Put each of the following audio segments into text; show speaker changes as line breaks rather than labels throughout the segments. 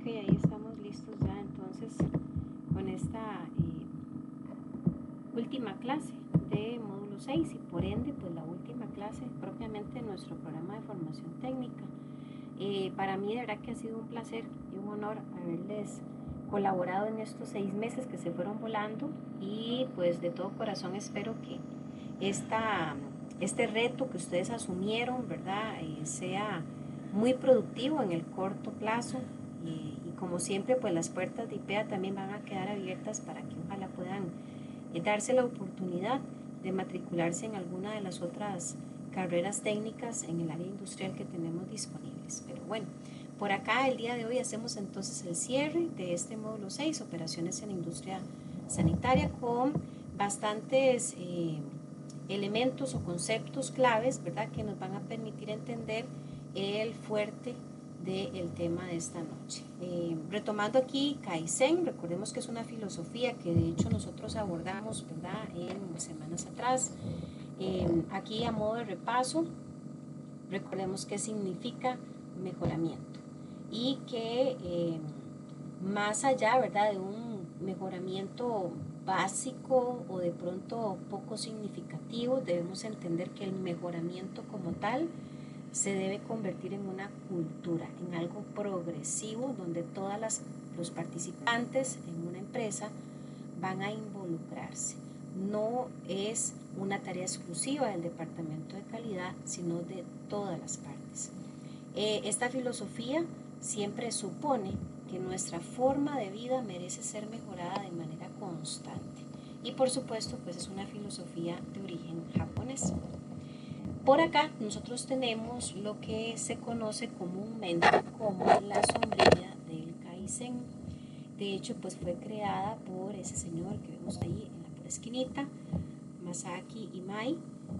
Ok, ahí estamos listos ya entonces con esta última clase de módulo 6 y por ende pues la última clase propiamente de nuestro programa de formación técnica. Para mí de verdad que ha sido un placer y un honor haberles colaborado en estos 6 meses que se fueron volando y pues de todo corazón espero que este reto que ustedes asumieron, ¿verdad? Sea muy productivo en el corto plazo y como siempre pues las puertas de IPEA también van a quedar abiertas para que ojalá puedan darse la oportunidad de matricularse en alguna de las otras carreras técnicas en el área industrial que tenemos disponibles. Pero bueno, por acá el día de hoy hacemos entonces el cierre de este módulo 6, operaciones en la industria sanitaria, con bastantes elementos o conceptos claves, ¿verdad?, que nos van a permitir entender el fuerte del tema de esta noche. Retomando aquí Kaizen, recordemos que es una filosofía que de hecho nosotros abordamos, ¿verdad?, en semanas atrás. Aquí a modo de repaso, recordemos qué significa mejoramiento y que más allá, ¿verdad?, de un mejoramiento básico o de pronto poco significativo, debemos entender que el mejoramiento como tal se debe convertir en una cultura, en algo progresivo donde los participantes en una empresa van a involucrarse. No es una tarea exclusiva del departamento de calidad, sino de todas las partes. Esta filosofía siempre supone que nuestra forma de vida merece ser mejorada de manera constante. Y por supuesto, pues es una filosofía de origen japonés. Por acá nosotros tenemos lo que se conoce comúnmente como la sombrilla del Kaizen. De hecho, pues fue creada por ese señor que vemos ahí en la pura esquinita, Masaki Imai.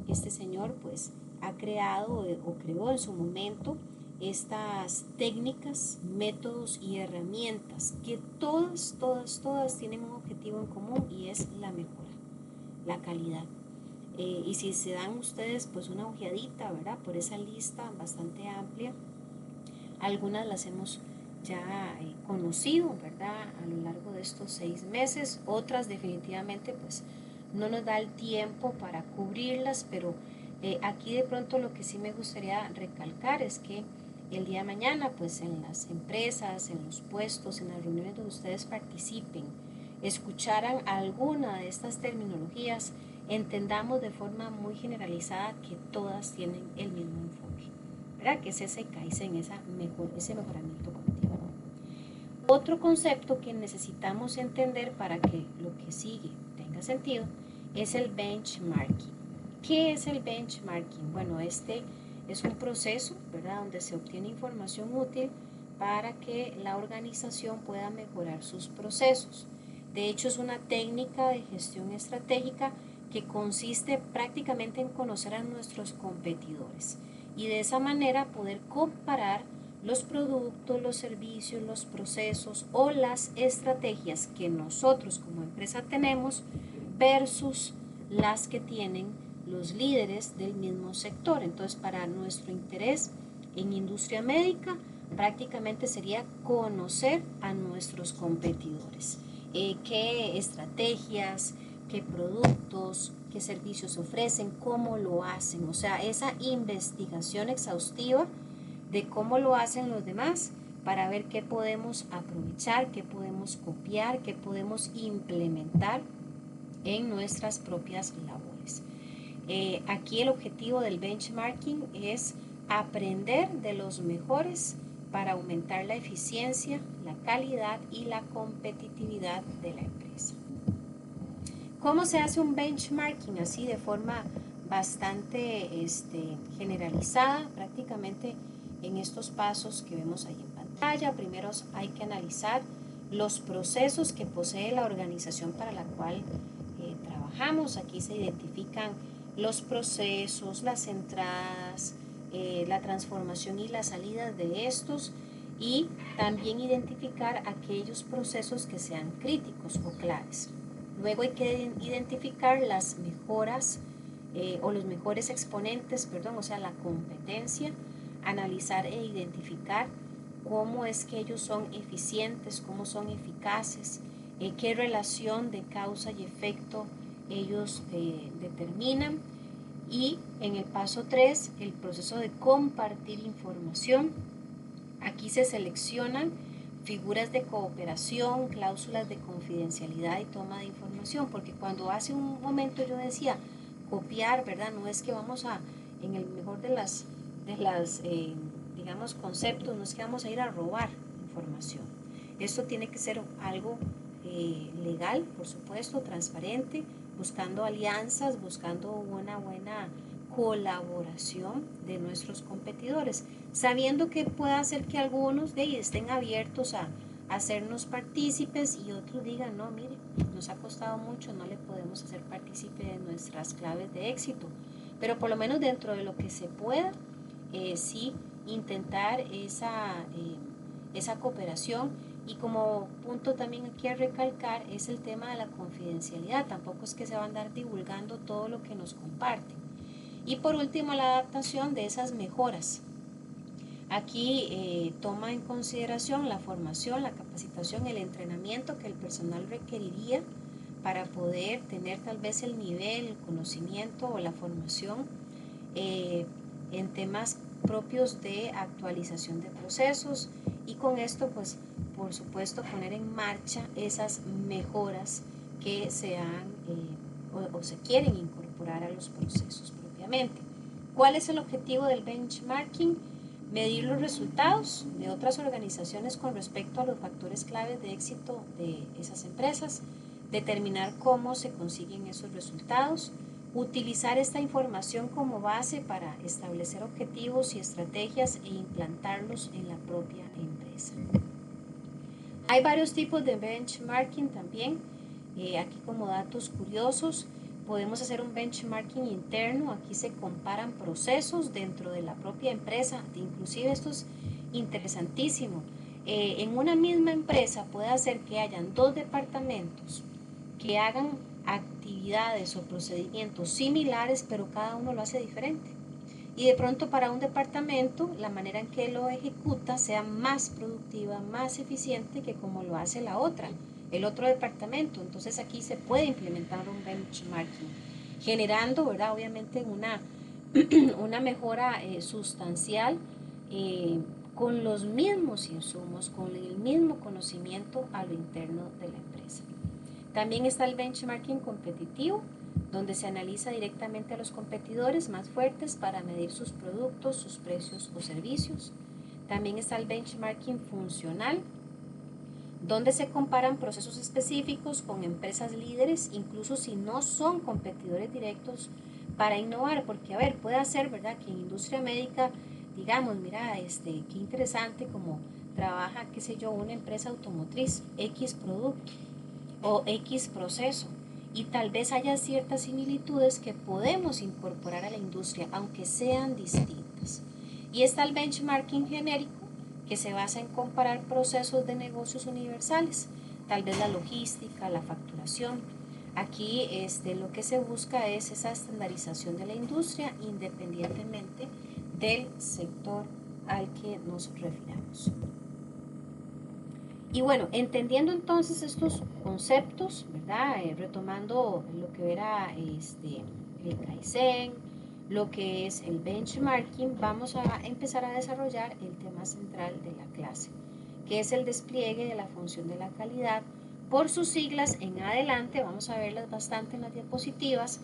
Este señor pues ha creado o creó en su momento estas técnicas, métodos y herramientas que todas tienen un objetivo en común y es la mejora, la calidad. Y si se dan ustedes pues una ojeadita, ¿verdad?, por esa lista bastante amplia, algunas las hemos ya conocido, ¿verdad?, a lo largo de estos 6 meses, otras definitivamente pues no nos da el tiempo para cubrirlas, pero aquí de pronto lo que sí me gustaría recalcar es que el día de mañana pues en las empresas, en los puestos, en las reuniones donde ustedes participen, escucharan alguna de estas terminologías, entendamos de forma muy generalizada que todas tienen el mismo enfoque, ¿verdad?, que es ese Kaizen, ese mejoramiento continuo. Otro concepto que necesitamos entender para que lo que sigue tenga sentido es el benchmarking. ¿Qué es el benchmarking? Bueno, este es un proceso, ¿verdad?, donde se obtiene información útil para que la organización pueda mejorar sus procesos. De hecho, es una técnica de gestión estratégica que consiste prácticamente en conocer a nuestros competidores y de esa manera poder comparar los productos, los servicios, los procesos o las estrategias que nosotros como empresa tenemos versus las que tienen los líderes del mismo sector. Entonces, para nuestro interés en industria médica, prácticamente sería conocer a nuestros competidores. Qué estrategias, qué productos, qué servicios ofrecen, cómo lo hacen. O sea, esa investigación exhaustiva de cómo lo hacen los demás para ver qué podemos aprovechar, qué podemos copiar, qué podemos implementar en nuestras propias labores. Aquí el objetivo del benchmarking es aprender de los mejores para aumentar la eficiencia, la calidad y la competitividad de la empresa. ¿Cómo se hace un benchmarking? Así de forma bastante generalizada, prácticamente en estos pasos que vemos ahí en pantalla. Primero hay que analizar los procesos que posee la organización para la cual trabajamos. Aquí se identifican los procesos, las entradas, la transformación y la salida de estos, y también identificar aquellos procesos que sean críticos o claves. Luego hay que identificar las mejoras o los mejores exponentes, o sea, la competencia, analizar e identificar cómo es que ellos son eficientes, cómo son eficaces, qué relación de causa y efecto ellos determinan. Y en el paso 3, el proceso de compartir información. Aquí se seleccionan figuras de cooperación, cláusulas de confidencialidad y toma de información, porque cuando hace un momento yo decía copiar, ¿verdad? No es que vamos a, en el mejor de las digamos, conceptos, no es que vamos a ir a robar información. Esto tiene que ser algo legal, por supuesto, transparente, buscando alianzas, buscando una buena colaboración de nuestros competidores, sabiendo que puede hacer que algunos de ellos estén abiertos a hacernos partícipes y otros digan, no, mire, nos ha costado mucho, no le podemos hacer partícipe de nuestras claves de éxito, pero por lo menos dentro de lo que se pueda, sí intentar esa cooperación. Y como punto también aquí a recalcar es el tema de la confidencialidad, tampoco es que se va a andar divulgando todo lo que nos comparten. Y por último, la adaptación de esas mejoras. Aquí toma en consideración la formación, la capacitación, el entrenamiento que el personal requeriría para poder tener tal vez el nivel, el conocimiento o la formación en temas propios de actualización de procesos, y con esto pues por supuesto poner en marcha esas mejoras que se han o se quieren incorporar a los procesos propiamente. ¿Cuál es el objetivo del benchmarking? Medir los resultados de otras organizaciones con respecto a los factores claves de éxito de esas empresas, determinar cómo se consiguen esos resultados, utilizar esta información como base para establecer objetivos y estrategias e implantarlos en la propia empresa. Hay varios tipos de benchmarking también. Aquí como datos curiosos, podemos hacer un benchmarking interno. Aquí se comparan procesos dentro de la propia empresa. Inclusive esto es interesantísimo. En una misma empresa puede hacer que hayan dos departamentos que hagan actividades o procedimientos similares, pero cada uno lo hace diferente. Y de pronto para un departamento la manera en que lo ejecuta sea más productiva, más eficiente que como lo hace el otro departamento. Entonces aquí se puede implementar un benchmarking, generando, ¿verdad? Obviamente una mejora sustancial con los mismos insumos, con el mismo conocimiento a lo interno de la empresa. También está el benchmarking competitivo, donde se analiza directamente a los competidores más fuertes para medir sus productos, sus precios o servicios. También está el benchmarking funcional, donde se comparan procesos específicos con empresas líderes, incluso si no son competidores directos, para innovar, porque a ver, puede ser, ¿verdad?, que en industria médica digamos, mira, qué interesante como trabaja, qué sé yo, una empresa automotriz, X producto o X proceso, y tal vez haya ciertas similitudes que podemos incorporar a la industria, aunque sean distintas. Y está el benchmarking genérico, que se basa en comparar procesos de negocios universales, tal vez la logística, la facturación. Aquí lo que se busca es esa estandarización de la industria independientemente del sector al que nos refiramos. Y bueno, entendiendo entonces estos conceptos, ¿verdad? Retomando lo que era el Kaizen, lo que es el benchmarking, vamos a empezar a desarrollar el tema central de la clase, que es el despliegue de la función de la calidad. Por sus siglas, en adelante vamos a verlas bastante en las diapositivas,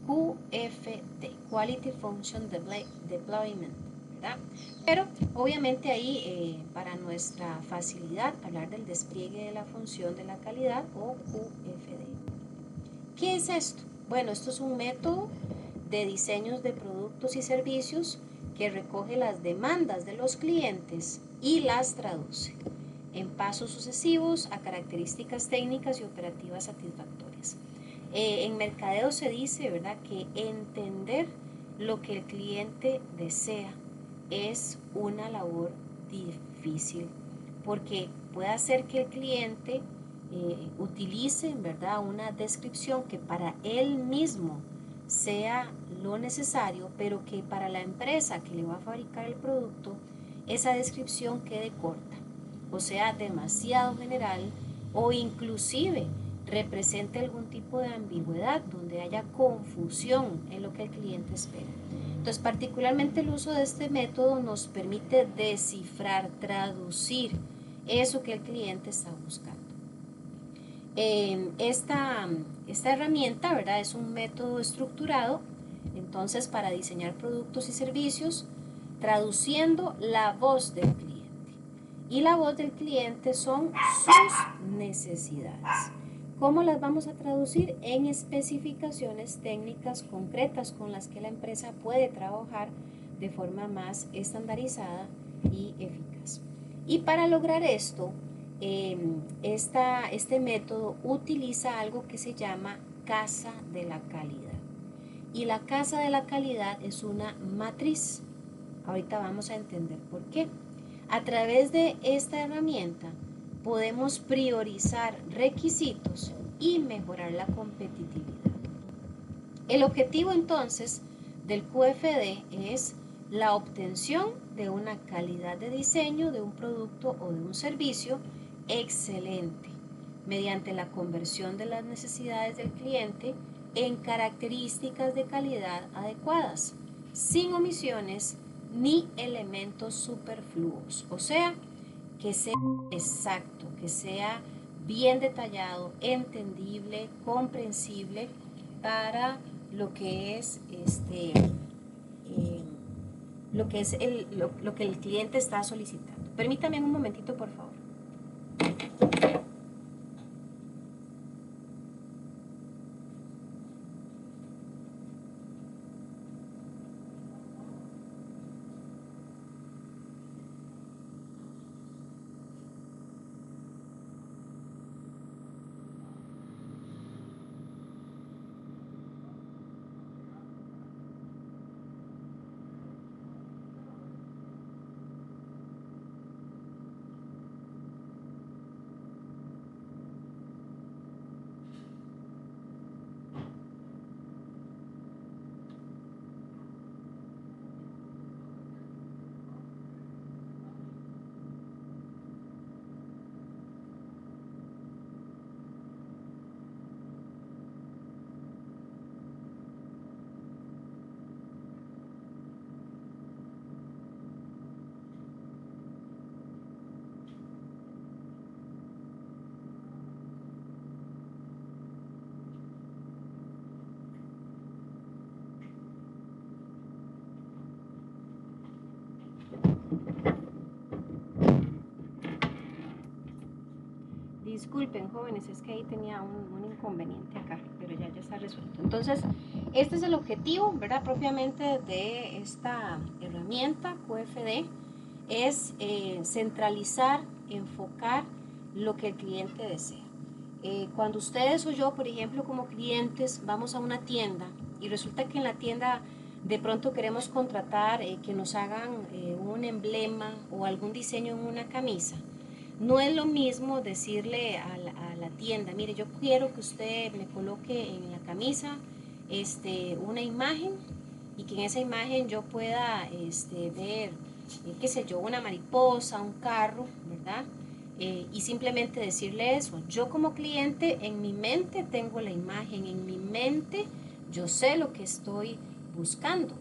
QFD, Quality Function Deployment, ¿verdad? Pero obviamente ahí para nuestra facilidad hablar del despliegue de la función de la calidad o QFD. ¿Qué es esto? Bueno, esto es un método de diseños de productos y servicios que recoge las demandas de los clientes y las traduce en pasos sucesivos a características técnicas y operativas satisfactorias. En mercadeo se dice, ¿verdad?, que entender lo que el cliente desea es una labor difícil, porque puede hacer que el cliente utilice, ¿verdad?, una descripción que para él mismo sea lo necesario, pero que para la empresa que le va a fabricar el producto, esa descripción quede corta. o sea demasiado general, o inclusive represente algún tipo de ambigüedad donde haya confusión en lo que el cliente espera. Entonces, particularmente el uso de este método nos permite descifrar, traducir eso que el cliente está buscando. Esta herramienta, ¿verdad?, es un método estructurado, entonces, para diseñar productos y servicios, traduciendo la voz del cliente. Y la voz del cliente son sus necesidades. ¿Cómo las vamos a traducir? En especificaciones técnicas concretas con las que la empresa puede trabajar de forma más estandarizada y eficaz. Y para lograr esto, este método utiliza algo que se llama casa de la calidad. Y la casa de la calidad es una matriz. Ahorita vamos a entender por qué. A través de esta herramienta podemos priorizar requisitos y mejorar la competitividad. El objetivo entonces del QFD es la obtención de una calidad de diseño de un producto o de un servicio excelente mediante la conversión de las necesidades del cliente en características de calidad adecuadas, sin omisiones ni elementos superfluos, o sea, que sea exacto, que sea bien detallado, entendible, comprensible para lo que es lo que el cliente está solicitando. Permítame un momentito, por favor. Disculpen, jóvenes, es que ahí tenía un inconveniente acá, pero ya está resuelto. Entonces, este es el objetivo, ¿verdad?, propiamente de esta herramienta QFD, es centralizar, enfocar lo que el cliente desea. Cuando ustedes o yo, por ejemplo, como clientes, vamos a una tienda y resulta que en la tienda de pronto queremos contratar que nos hagan un emblema o algún diseño en una camisa, no es lo mismo decirle a la tienda, mire, yo quiero que usted me coloque en la camisa una imagen y que en esa imagen yo pueda ver, qué sé yo, una mariposa, un carro, ¿verdad? Y simplemente decirle eso. Yo como cliente en mi mente tengo la imagen, en mi mente yo sé lo que estoy buscando,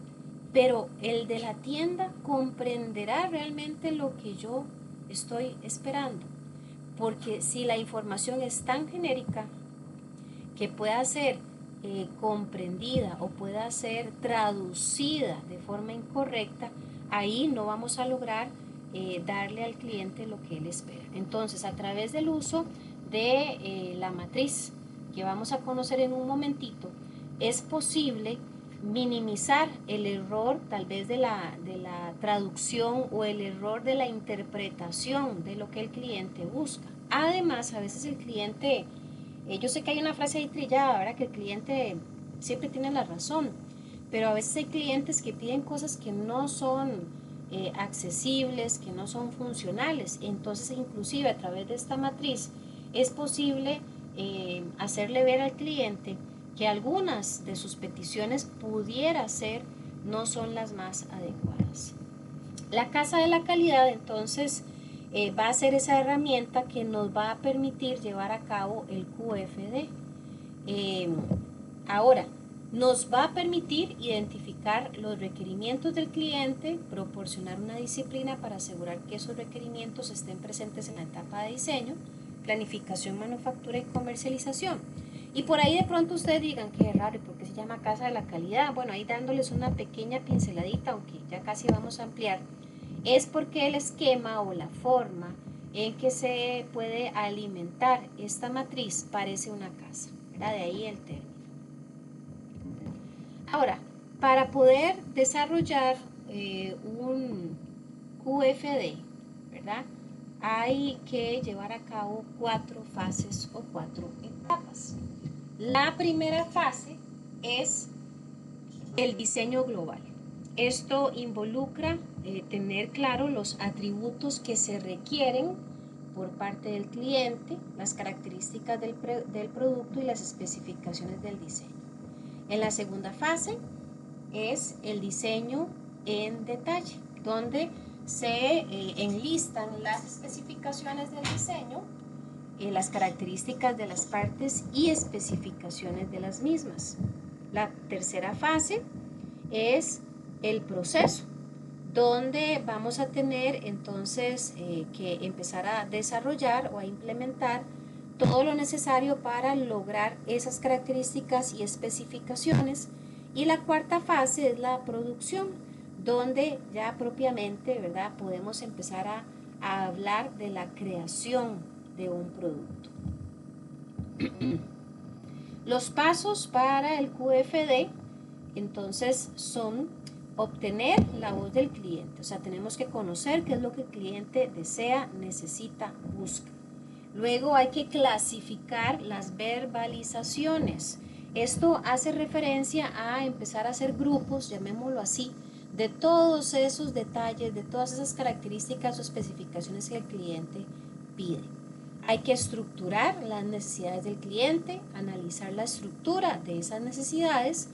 pero el de la tienda comprenderá realmente lo que yo estoy esperando, porque si la información es tan genérica que pueda ser comprendida o pueda ser traducida de forma incorrecta, ahí no vamos a lograr darle al cliente lo que él espera. Entonces, a través del uso de la matriz que vamos a conocer en un momentito, es posible minimizar el error tal vez de la traducción o el error de la interpretación de lo que el cliente busca. Además, a veces el cliente, yo sé que hay una frase ahí trillada, ¿verdad?, que el cliente siempre tiene la razón, pero a veces hay clientes que piden cosas que no son accesibles, que no son funcionales. Entonces, inclusive a través de esta matriz es posible hacerle ver al cliente que algunas de sus peticiones pudiera ser no son las más adecuadas. La casa de la calidad entonces va a ser esa herramienta que nos va a permitir llevar a cabo el QFD. Ahora, nos va a permitir identificar los requerimientos del cliente, proporcionar una disciplina para asegurar que esos requerimientos estén presentes en la etapa de diseño, planificación, manufactura y comercialización. Y por ahí de pronto ustedes digan que es raro, ¿y por qué se llama Casa de la Calidad? Bueno, ahí dándoles una pequeña pinceladita, aunque ya casi vamos a ampliar, es porque el esquema o la forma en que se puede alimentar esta matriz parece una casa, ¿verdad? De ahí el término. Ahora, para poder desarrollar un QFD, ¿verdad? Hay que llevar a cabo 4 fases o 4 etapas. La primera fase es el diseño global. Esto involucra tener claro los atributos que se requieren por parte del cliente, las características del producto y las especificaciones del diseño. En la segunda fase es el diseño en detalle, donde se enlistan las especificaciones del diseño, las características de las partes y especificaciones de las mismas. La tercera fase es el proceso, donde vamos a tener entonces que empezar a desarrollar o a implementar todo lo necesario para lograr esas características y especificaciones. Y la cuarta fase es la producción, donde ya propiamente, ¿verdad?, podemos empezar a hablar de la creación de un producto. Los pasos para el QFD entonces son obtener la voz del cliente, o sea, tenemos que conocer qué es lo que el cliente desea, necesita, busca. Luego hay que clasificar las verbalizaciones. Esto hace referencia a empezar a hacer grupos, llamémoslo así, de todos esos detalles, de todas esas características o especificaciones que el cliente pide. Hay que estructurar las necesidades del cliente, analizar la estructura de esas necesidades,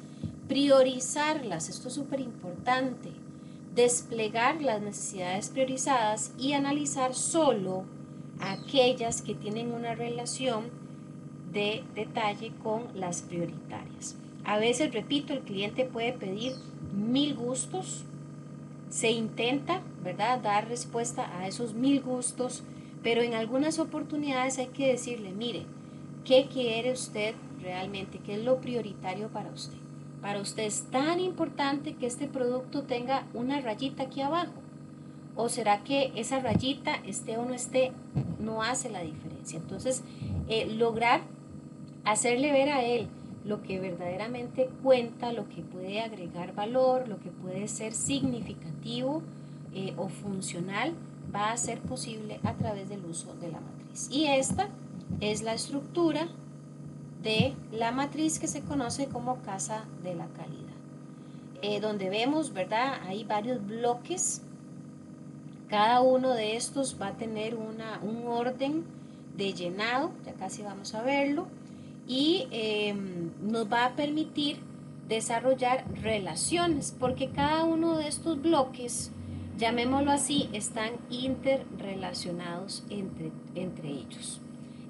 priorizarlas, esto es súper importante, desplegar las necesidades priorizadas y analizar solo aquellas que tienen una relación de detalle con las prioritarias. A veces, repito, el cliente puede pedir 1000 gustos, se intenta, ¿verdad?, dar respuesta a esos 1000 gustos, pero en algunas oportunidades hay que decirle, mire, ¿qué quiere usted realmente? ¿Qué es lo prioritario para usted? Para usted es tan importante que este producto tenga una rayita aquí abajo. ¿O será que esa rayita, esté o no esté, no hace la diferencia? Entonces, lograr hacerle ver a él lo que verdaderamente cuenta, lo que puede agregar valor, lo que puede ser significativo o funcional, va a ser posible a través del uso de la matriz. Y esta es la estructura de la matriz que se conoce como casa de la calidad. Donde vemos, ¿verdad? Hay varios bloques. Cada uno de estos va a tener un orden de llenado, ya casi vamos a verlo, y nos va a permitir desarrollar relaciones, porque cada uno de estos bloques, llamémoslo así, están interrelacionados entre ellos.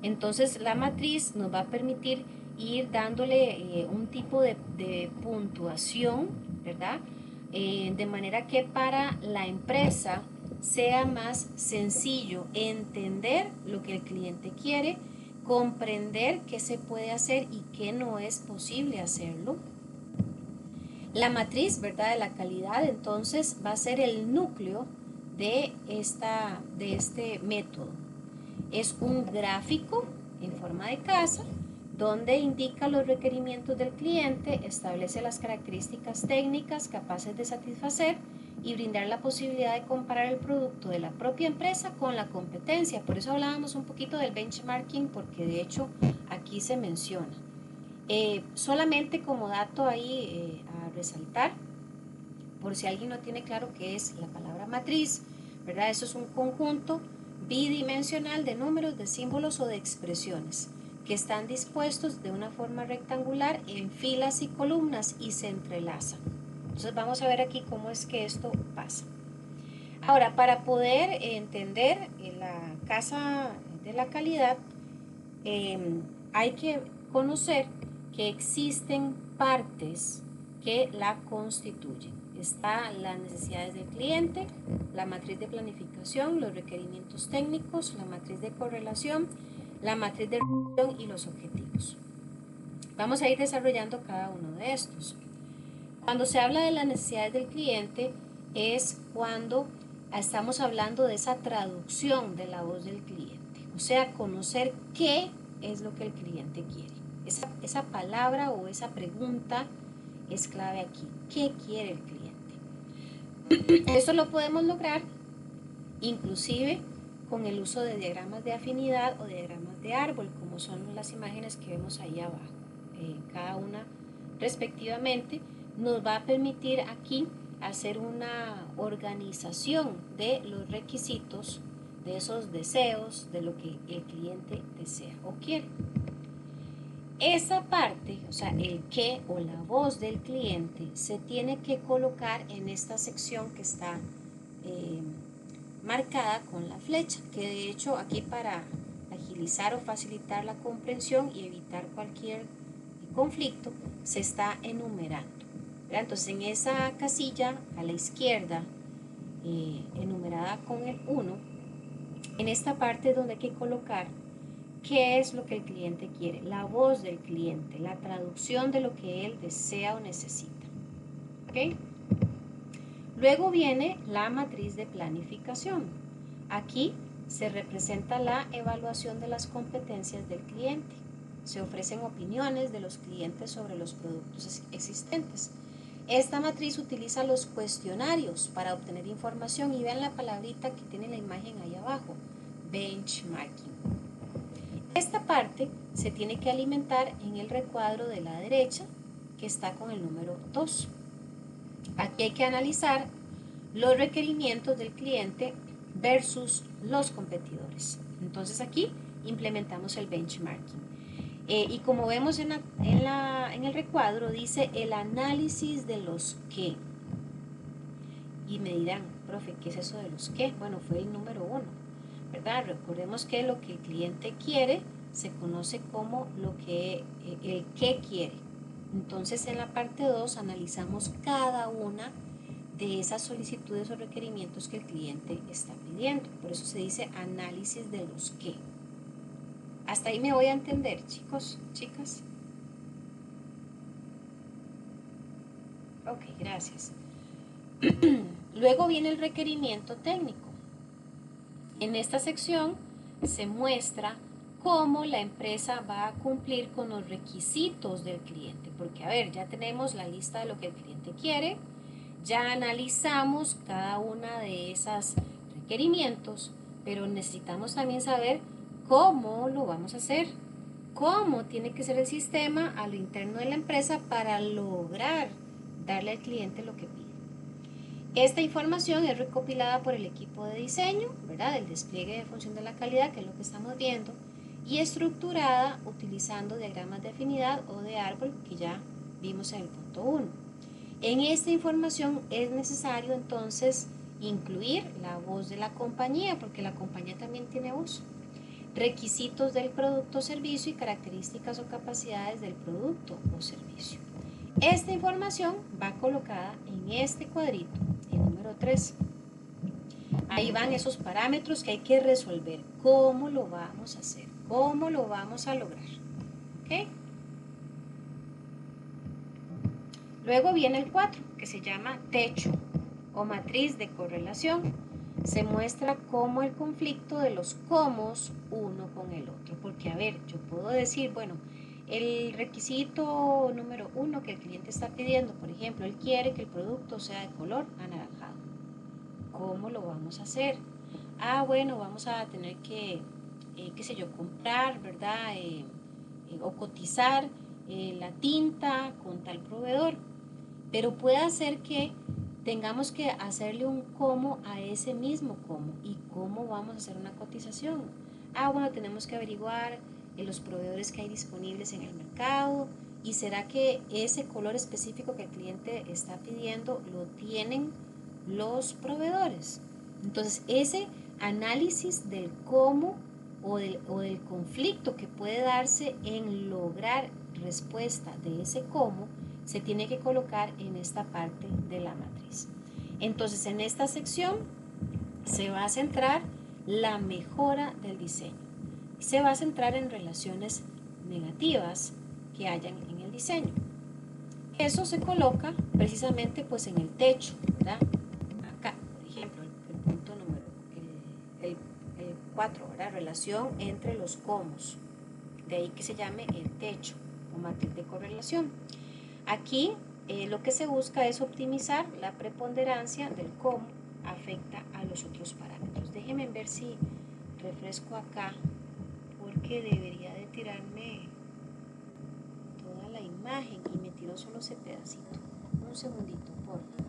Entonces la matriz nos va a permitir ir dándole un tipo de puntuación, ¿verdad? De manera que para la empresa sea más sencillo entender lo que el cliente quiere, comprender qué se puede hacer y qué no es posible hacerlo. La matriz, ¿verdad?, de la calidad, entonces va a ser el núcleo de este método. Es un gráfico en forma de casa donde indica los requerimientos del cliente, establece las características técnicas capaces de satisfacer y brindar la posibilidad de comparar el producto de la propia empresa con la competencia. Por eso hablábamos un poquito del benchmarking, porque de hecho aquí se menciona. Solamente como dato ahí a resaltar, por si alguien no tiene claro qué es la palabra matriz, ¿verdad? Eso es un conjunto bidimensional de números, de símbolos o de expresiones que están dispuestos de una forma rectangular en filas y columnas y se entrelazan. Entonces vamos a ver aquí cómo es que esto pasa. Ahora, para poder entender la casa de la calidad, hay que conocer que existen partes que la constituyen. Está las necesidades del cliente, la matriz de planificación, los requerimientos técnicos, la matriz de correlación, la matriz de relación y los objetivos. Vamos a ir desarrollando cada uno de estos. Cuando se habla de las necesidades del cliente es cuando estamos hablando de esa traducción de la voz del cliente, o sea, conocer qué es lo que el cliente quiere. Esa palabra o esa pregunta es clave aquí. ¿Qué quiere el cliente? Esto lo podemos lograr inclusive con el uso de diagramas de afinidad o diagramas de árbol, como son las imágenes que vemos ahí abajo. Cada una respectivamente nos va a permitir aquí hacer una organización de los requisitos, de esos deseos, de lo que el cliente desea o quiere. Esa parte, o sea, el qué o la voz del cliente se tiene que colocar en esta sección que está marcada con la flecha, que de hecho aquí para agilizar o facilitar la comprensión y evitar cualquier conflicto se está enumerando. Entonces en esa casilla a la izquierda, enumerada con el 1, en esta parte es donde hay que colocar qué es lo que el cliente quiere, la voz del cliente, la traducción de lo que él desea o necesita. ¿Okay? Luego viene la matriz de planificación. Aquí se representa la evaluación de las competencias del cliente. Se ofrecen opiniones de los clientes sobre los productos existentes. Esta matriz utiliza los cuestionarios para obtener información y vean la palabrita que tiene la imagen ahí abajo, benchmarking. Esta parte se tiene que alimentar en el recuadro de la derecha que está con el número 2. Aquí hay que analizar los requerimientos del cliente versus los competidores. Entonces aquí implementamos el benchmarking. Y como vemos en el recuadro, dice el análisis de los qué. Y me dirán, profe, ¿qué es eso de los qué? Bueno, fue el número 1, ¿verdad? Recordemos que lo que el cliente quiere se conoce como el qué quiere. Entonces en la parte 2 analizamos cada una de esas solicitudes o requerimientos que el cliente está pidiendo. Por eso se dice análisis de los qué. Hasta ahí me voy a entender, chicos, chicas. Ok, gracias. Luego viene el requerimiento técnico. En esta sección se muestra cómo la empresa va a cumplir con los requisitos del cliente. Porque, a ver, ya tenemos la lista de lo que el cliente quiere, ya analizamos cada una de esas requerimientos, pero necesitamos también saber cómo lo vamos a hacer, cómo tiene que ser el sistema a lo interno de la empresa para lograr darle al cliente lo que pide. Esta información es recopilada por el equipo de diseño, ¿verdad? El despliegue de función de la calidad, que es lo que estamos viendo, y estructurada utilizando diagramas de afinidad o de árbol que ya vimos en el punto 1. En esta información es necesario entonces incluir la voz de la compañía, porque la compañía también tiene voz, requisitos del producto o servicio y características o capacidades del producto o servicio. Esta información va colocada en este cuadrito, el número 3. Ahí van esos parámetros que hay que resolver. ¿Cómo lo vamos a hacer? ¿Cómo lo vamos a lograr? ¿Ok? Luego viene el 4, que se llama techo o matriz de correlación. Se muestra cómo el conflicto de los cómo uno con el otro. Porque, a ver, yo puedo decir, bueno, el requisito número 1 que el cliente está pidiendo, por ejemplo, él quiere que el producto sea de color anaranjado. ¿Cómo lo vamos a hacer? Bueno, vamos a tener que, qué sé yo, comprar, ¿verdad? O cotizar la tinta con tal proveedor. Pero puede ser que tengamos que hacerle un cómo a ese mismo cómo. ¿Y cómo vamos a hacer una cotización? Bueno, tenemos que averiguar los proveedores que hay disponibles en el mercado. ¿Y será que ese color específico que el cliente está pidiendo lo tienen los proveedores? Entonces, ese análisis del cómo o del conflicto que puede darse en lograr respuesta de ese cómo se tiene que colocar en esta parte de la matriz. Entonces, en esta sección se va a centrar la mejora del diseño. Se va a centrar en relaciones negativas que hayan en el diseño. Eso se coloca precisamente pues en el techo, ¿verdad? Acá, por ejemplo, el punto número el 4, ¿verdad? Relación entre los comos. De ahí que se llame el techo o matriz de correlación. Aquí lo que se busca es optimizar la preponderancia del cómo afecta a los otros parámetros. Déjenme ver si refresco acá, porque debería de tirarme toda la imagen y me tiró solo ese pedacito. Un segundito, por favor.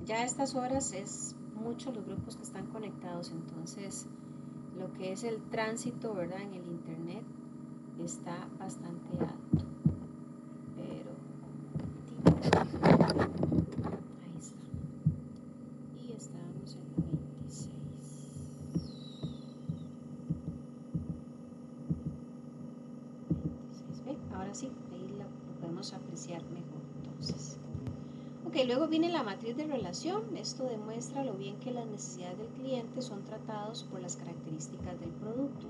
Ya a estas horas es mucho los grupos que están conectados, entonces lo que es el tránsito, ¿verdad? En el internet está bastante alto, pero ahí está, y estábamos en la 26. ¿Ve? Ahora sí, ahí lo podemos apreciar mejor. Entonces, ok, luego viene la matriz de relación. Esto demuestra lo bien que las necesidades del cliente son tratados por las características del producto.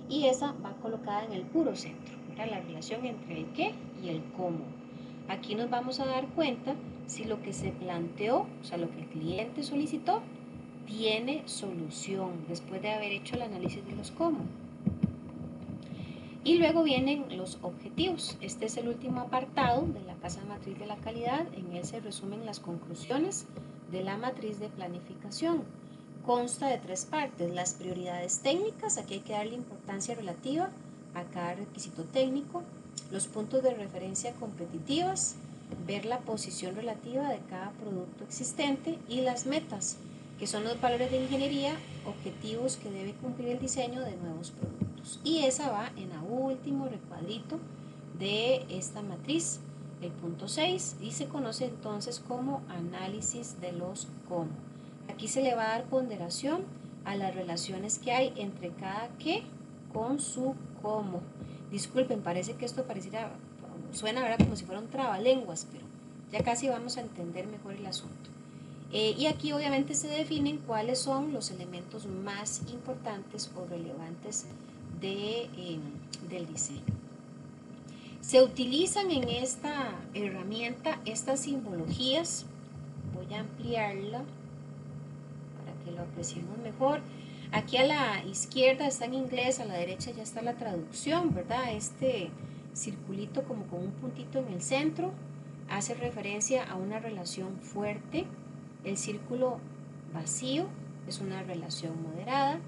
Y esa va colocada en el puro centro, ¿verdad? La relación entre el qué y el cómo. Aquí nos vamos a dar cuenta si lo que se planteó, o sea, lo que el cliente solicitó, tiene solución después de haber hecho el análisis de los cómo. Y luego vienen los objetivos. Este es el último apartado de la casa matriz de la calidad. En él se resumen las conclusiones de la matriz de planificación. Consta de 3 partes: las prioridades técnicas, aquí hay que darle importancia relativa a cada requisito técnico; los puntos de referencia competitivas, ver la posición relativa de cada producto existente; y las metas, que son los valores de ingeniería, objetivos que debe cumplir el diseño de nuevos productos. Y esa va en el último recuadrito de esta matriz, el punto 6, y se conoce entonces como análisis de los cómo. Aquí se le va a dar ponderación a las relaciones que hay entre cada qué con su cómo. Disculpen, parece que esto suena, ¿verdad?, como si fuera un trabalenguas, pero ya casi vamos a entender mejor el asunto. Y aquí obviamente se definen cuáles son los elementos más importantes o relevantes del diseño. Se utilizan en esta herramienta estas simbologías. Voy a ampliarla para que lo apreciemos mejor. Aquí a la izquierda está en inglés, a la derecha ya está la traducción, ¿verdad? Este circulito como con un puntito en el centro hace referencia a una relación fuerte. El círculo vacío es una relación moderada.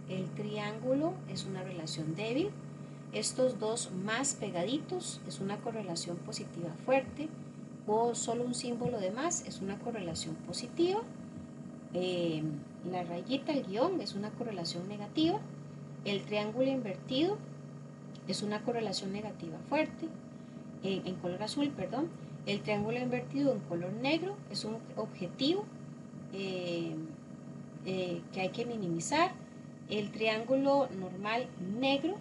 El triángulo es una relación débil. Estos dos más pegaditos es una correlación positiva fuerte, o solo un símbolo de más es una correlación positiva. La rayita, el guión, es una correlación negativa. El triángulo invertido es una correlación negativa fuerte, en color azul, perdón. El triángulo invertido en color negro es un objetivo que hay que minimizar. El triángulo normal negro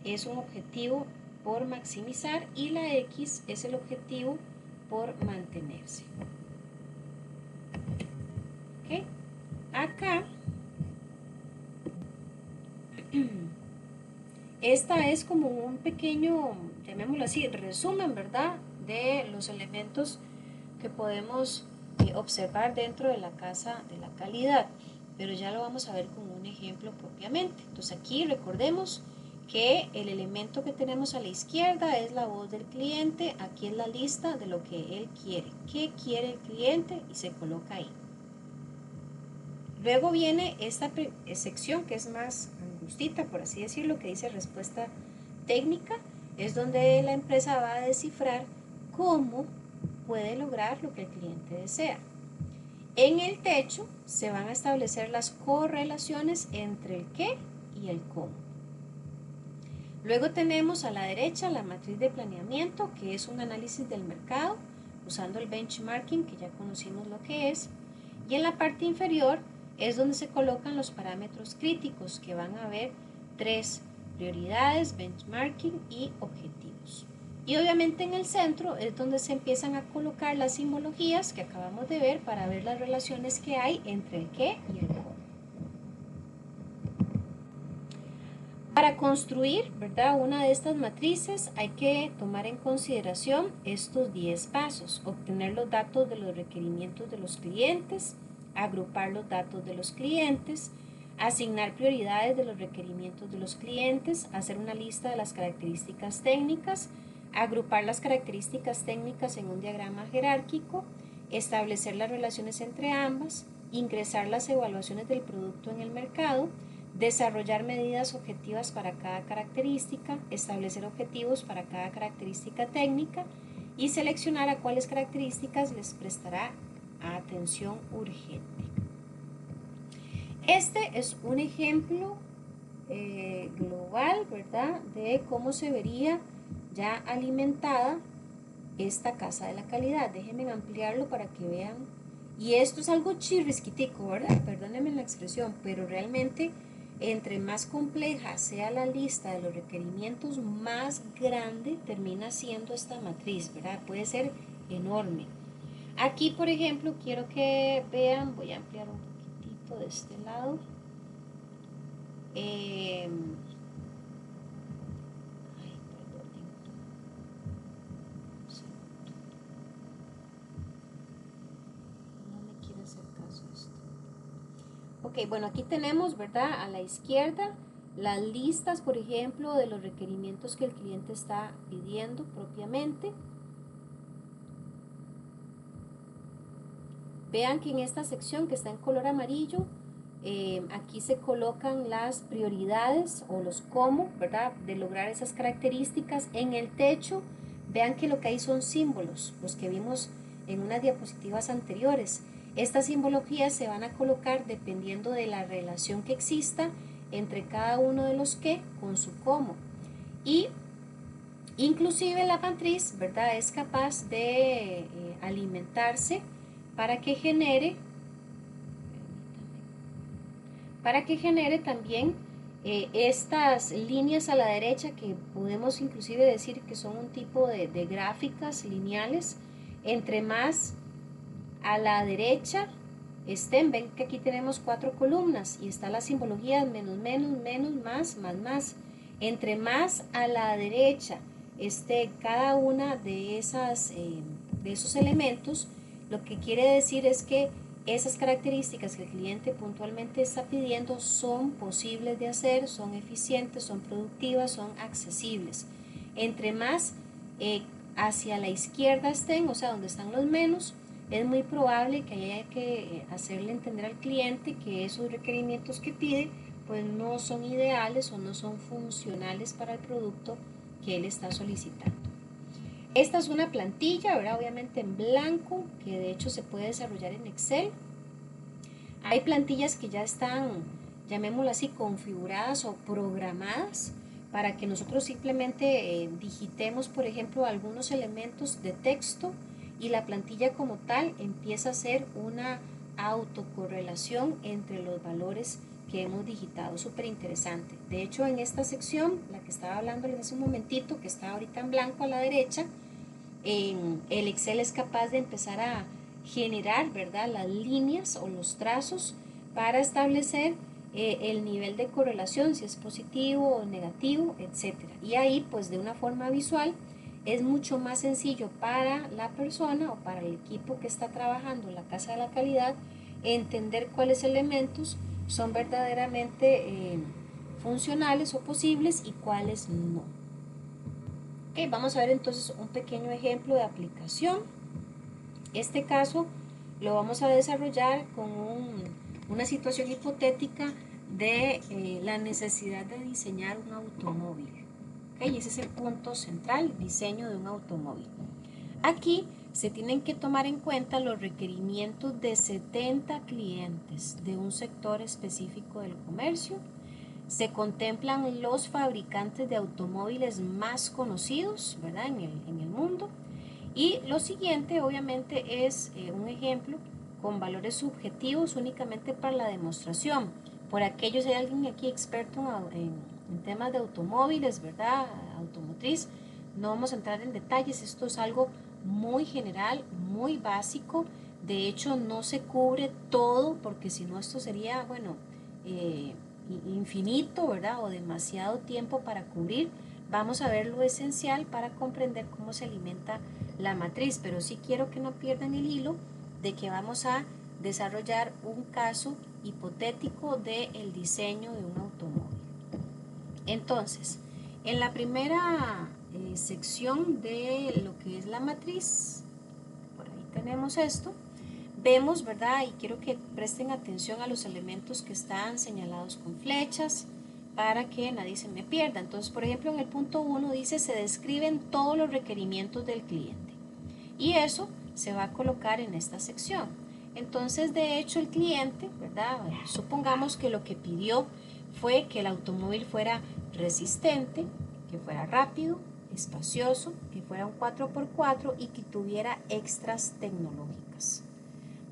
es un objetivo por maximizar, y la X es el objetivo por mantenerse. ¿Okay? Acá, esta es como un pequeño, llamémoslo así, resumen, ¿verdad?, de los elementos que podemos observar dentro de la casa de la calidad, pero ya lo vamos a ver con un ejemplo propiamente. Entonces aquí recordemos que el elemento que tenemos a la izquierda es la voz del cliente. Aquí es la lista de lo que él quiere. ¿Qué quiere el cliente? Y se coloca ahí. Luego viene esta sección que es más angustita, por así decirlo, que dice respuesta técnica. es donde la empresa va a descifrar cómo puede lograr lo que el cliente desea. En el techo se van a establecer las correlaciones entre el qué y el cómo. Luego tenemos a la derecha la matriz de planeamiento, que es un análisis del mercado usando el benchmarking, que ya conocimos lo que es. Y en la parte inferior es donde se colocan los parámetros críticos, que van a ver 3: prioridades, benchmarking y objetivos. Y obviamente en el centro es donde se empiezan a colocar las simbologías que acabamos de ver para ver las relaciones que hay entre el qué y el cómo. Para construir, ¿verdad?, una de estas matrices hay que tomar en consideración estos 10 pasos: obtener los datos de los requerimientos de los clientes, agrupar los datos de los clientes, asignar prioridades de los requerimientos de los clientes, hacer una lista de las características técnicas, agrupar las características técnicas en un diagrama jerárquico, establecer las relaciones entre ambas, ingresar las evaluaciones del producto en el mercado, desarrollar medidas objetivas para cada característica, establecer objetivos para cada característica técnica y seleccionar a cuáles características les prestará atención urgente. Este es un ejemplo global, ¿verdad?, de cómo se vería ya alimentada esta casa de la calidad. Déjenme ampliarlo para que vean. Y esto es algo chirrisquitico, ¿verdad? Perdónenme la expresión, pero realmente entre más compleja sea la lista de los requerimientos, más grande termina siendo esta matriz, ¿verdad? Puede ser enorme. Aquí, por ejemplo, quiero que vean, voy a ampliar un poquitito de este lado. Ok, bueno, aquí tenemos, ¿verdad?, a la izquierda las listas, por ejemplo, de los requerimientos que el cliente está pidiendo propiamente. Vean que en esta sección que está en color amarillo, aquí se colocan las prioridades o los cómo, ¿verdad?, de lograr esas características. En el techo, vean que lo que hay son símbolos, los que vimos en unas diapositivas anteriores. Estas simbologías se van a colocar dependiendo de la relación que exista entre cada uno de los qué con su cómo. Y inclusive la matriz, ¿verdad?, es capaz de alimentarse para que genere también estas líneas a la derecha, que podemos inclusive decir que son un tipo de gráficas lineales. Entre más a la derecha estén, ven que aquí tenemos 4 columnas y está la simbología menos, menos, menos, más, más, más. Entre más a la derecha esté cada una de esos elementos, lo que quiere decir es que esas características que el cliente puntualmente está pidiendo son posibles de hacer, son eficientes, son productivas, son accesibles. Entre más hacia la izquierda estén, o sea, donde están los menos, es muy probable que haya que hacerle entender al cliente que esos requerimientos que pide pues no son ideales o no son funcionales para el producto que él está solicitando. Esta es una plantilla, ¿verdad?, obviamente en blanco, que de hecho se puede desarrollar en Excel. Hay plantillas que ya están, llamémoslo así, configuradas o programadas para que nosotros simplemente digitemos, por ejemplo, algunos elementos de texto y la plantilla como tal empieza a hacer una autocorrelación entre los valores que hemos digitado. Súper interesante. De hecho, en esta sección, la que estaba hablándoles hace un momentito, que está ahorita en blanco a la derecha, el Excel es capaz de empezar a generar, ¿verdad?, las líneas o los trazos para establecer el nivel de correlación, si es positivo o negativo, etc. Y ahí, pues de una forma visual, es mucho más sencillo para la persona o para el equipo que está trabajando en la casa de la calidad entender cuáles elementos son verdaderamente funcionales o posibles y cuáles no. Ok, vamos a ver entonces un pequeño ejemplo de aplicación. Este caso lo vamos a desarrollar con una situación hipotética de la necesidad de diseñar un automóvil. ¿Okay? Y ese es el punto central, diseño de un automóvil. Aquí se tienen que tomar en cuenta los requerimientos de 70 clientes de un sector específico del comercio. Se contemplan los fabricantes de automóviles más conocidos, ¿verdad? en el mundo. Y lo siguiente, obviamente, es un ejemplo con valores subjetivos únicamente para la demostración. Por aquellos, hay alguien aquí experto en temas de automóviles, ¿verdad? Automotriz. No vamos a entrar en detalles, esto es algo muy general, muy básico. De hecho, no se cubre todo porque si no esto sería, bueno, infinito, ¿verdad? O demasiado tiempo para cubrir. Vamos a ver lo esencial para comprender cómo se alimenta la matriz, pero sí quiero que no pierdan el hilo de que vamos a desarrollar un caso hipotético del diseño de un automóvil. Entonces, en la primera sección de lo que es la matriz, por ahí tenemos esto, vemos, ¿verdad? Y quiero que presten atención a los elementos que están señalados con flechas para que nadie se me pierda. Entonces, por ejemplo, en el punto 1 dice, se describen todos los requerimientos del cliente. Y eso se va a colocar en esta sección. Entonces, de hecho, el cliente, ¿verdad? Supongamos que lo que pidió fue que el automóvil fuera resistente, que fuera rápido, espacioso, que fuera un 4x4 y que tuviera extras tecnológicas.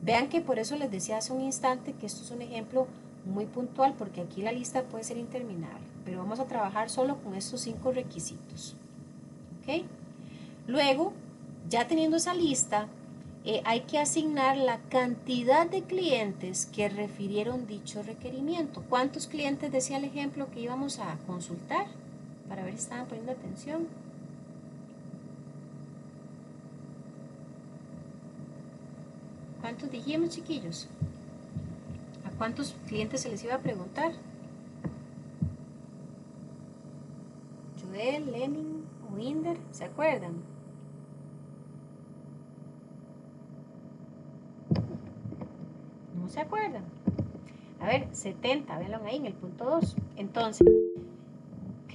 Vean que por eso les decía hace un instante que esto es un ejemplo muy puntual porque aquí la lista puede ser interminable, pero vamos a trabajar solo con estos 5 requisitos. ¿Ok? Luego, ya teniendo esa lista, hay que asignar la cantidad de clientes que refirieron dicho requerimiento. ¿Cuántos clientes decía el ejemplo que íbamos a consultar? Para ver si estaban poniendo atención. ¿Cuántos dijimos, chiquillos? ¿A cuántos clientes se les iba a preguntar? Joel, Lenin o Inder, ¿se acuerdan? ¿No se acuerdan? A ver, 70, véanlo ahí en el punto 2. Entonces,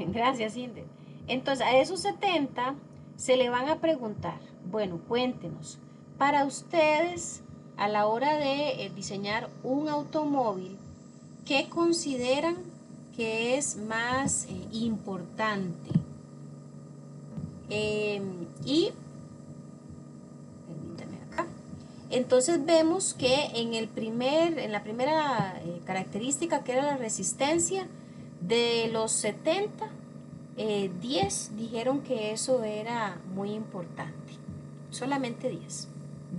gracias, Inder. Entonces, a esos 70 se le van a preguntar, bueno, cuéntenos, para ustedes, a la hora de diseñar un automóvil, ¿qué consideran que es más importante? Y, permítame acá. Entonces vemos que en la primera característica, que era la resistencia, de los 70, 10 dijeron que eso era muy importante, solamente 10.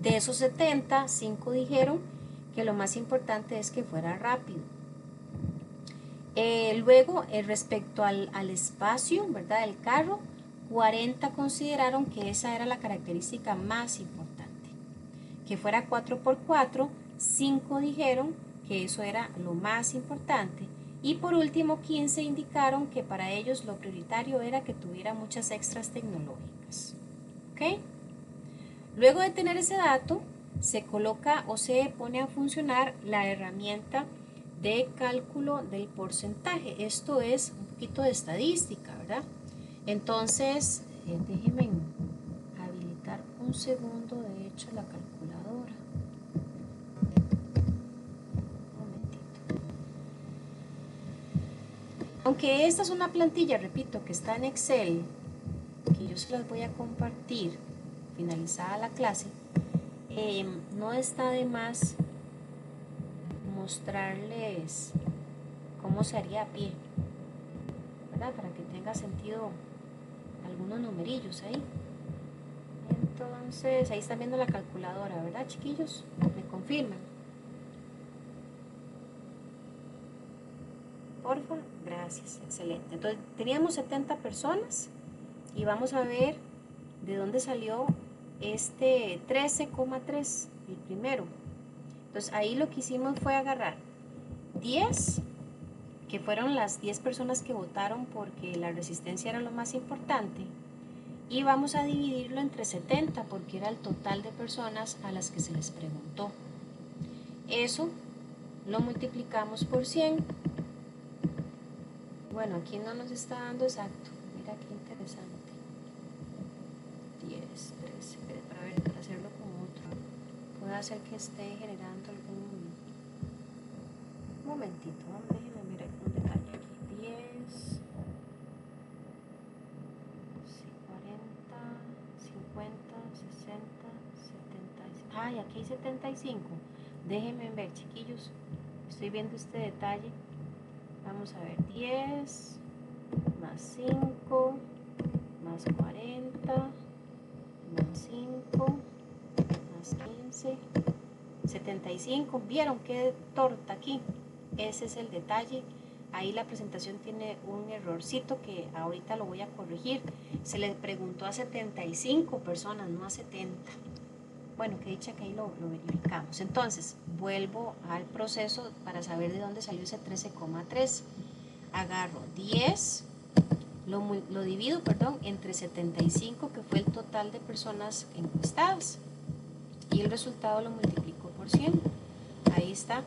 De esos 70, 5 dijeron que lo más importante es que fuera rápido. Luego, respecto al espacio, ¿verdad? Del carro, 40 consideraron que esa era la característica más importante. Que fuera 4x4, 5 dijeron que eso era lo más importante. Y por último, 15 indicaron que para ellos lo prioritario era que tuviera muchas extras tecnológicas. ¿Ok? Luego de tener ese dato, se coloca o se pone a funcionar la herramienta de cálculo del porcentaje. Esto es un poquito de estadística, ¿verdad? Entonces, déjenme habilitar un segundo, de hecho, la calculadora. Aunque esta es una plantilla, repito, que está en Excel, que yo se las voy a compartir finalizada la clase, no está de más mostrarles cómo se haría a pie, ¿verdad? Para que tenga sentido algunos numerillos ahí. Entonces, ahí están viendo la calculadora, ¿verdad, chiquillos? ¿Me confirman? Porfa, gracias, excelente. Entonces, teníamos 70 personas y vamos a ver de dónde salió este 13,3, el primero. Entonces, ahí lo que hicimos fue agarrar 10, que fueron las 10 personas que votaron porque la resistencia era lo más importante, y vamos a dividirlo entre 70 porque era el total de personas a las que se les preguntó. Eso lo multiplicamos por 100. Bueno, aquí no nos está dando exacto. Mira qué pueda ser que esté generando algún momentito. Déjenme ver algún detalle aquí. 10, 40, 50, 60, 70. Ay, aquí hay 75. Déjenme ver, chiquillos. Estoy viendo este detalle. Vamos a ver. 10 más 5 más 40 más 5 más 15, 75. ¿Vieron qué torta aquí? Ese es el detalle. Ahí la presentación tiene un errorcito que ahorita lo voy a corregir. Se le preguntó a 75 personas, no a 70. Bueno, que dicha que ahí lo verificamos. Entonces, vuelvo al proceso para saber de dónde salió ese 13,3. Agarro 10, lo divido, entre 75, que fue el total de personas encuestadas, y el resultado lo multiplico por 100. Ahí está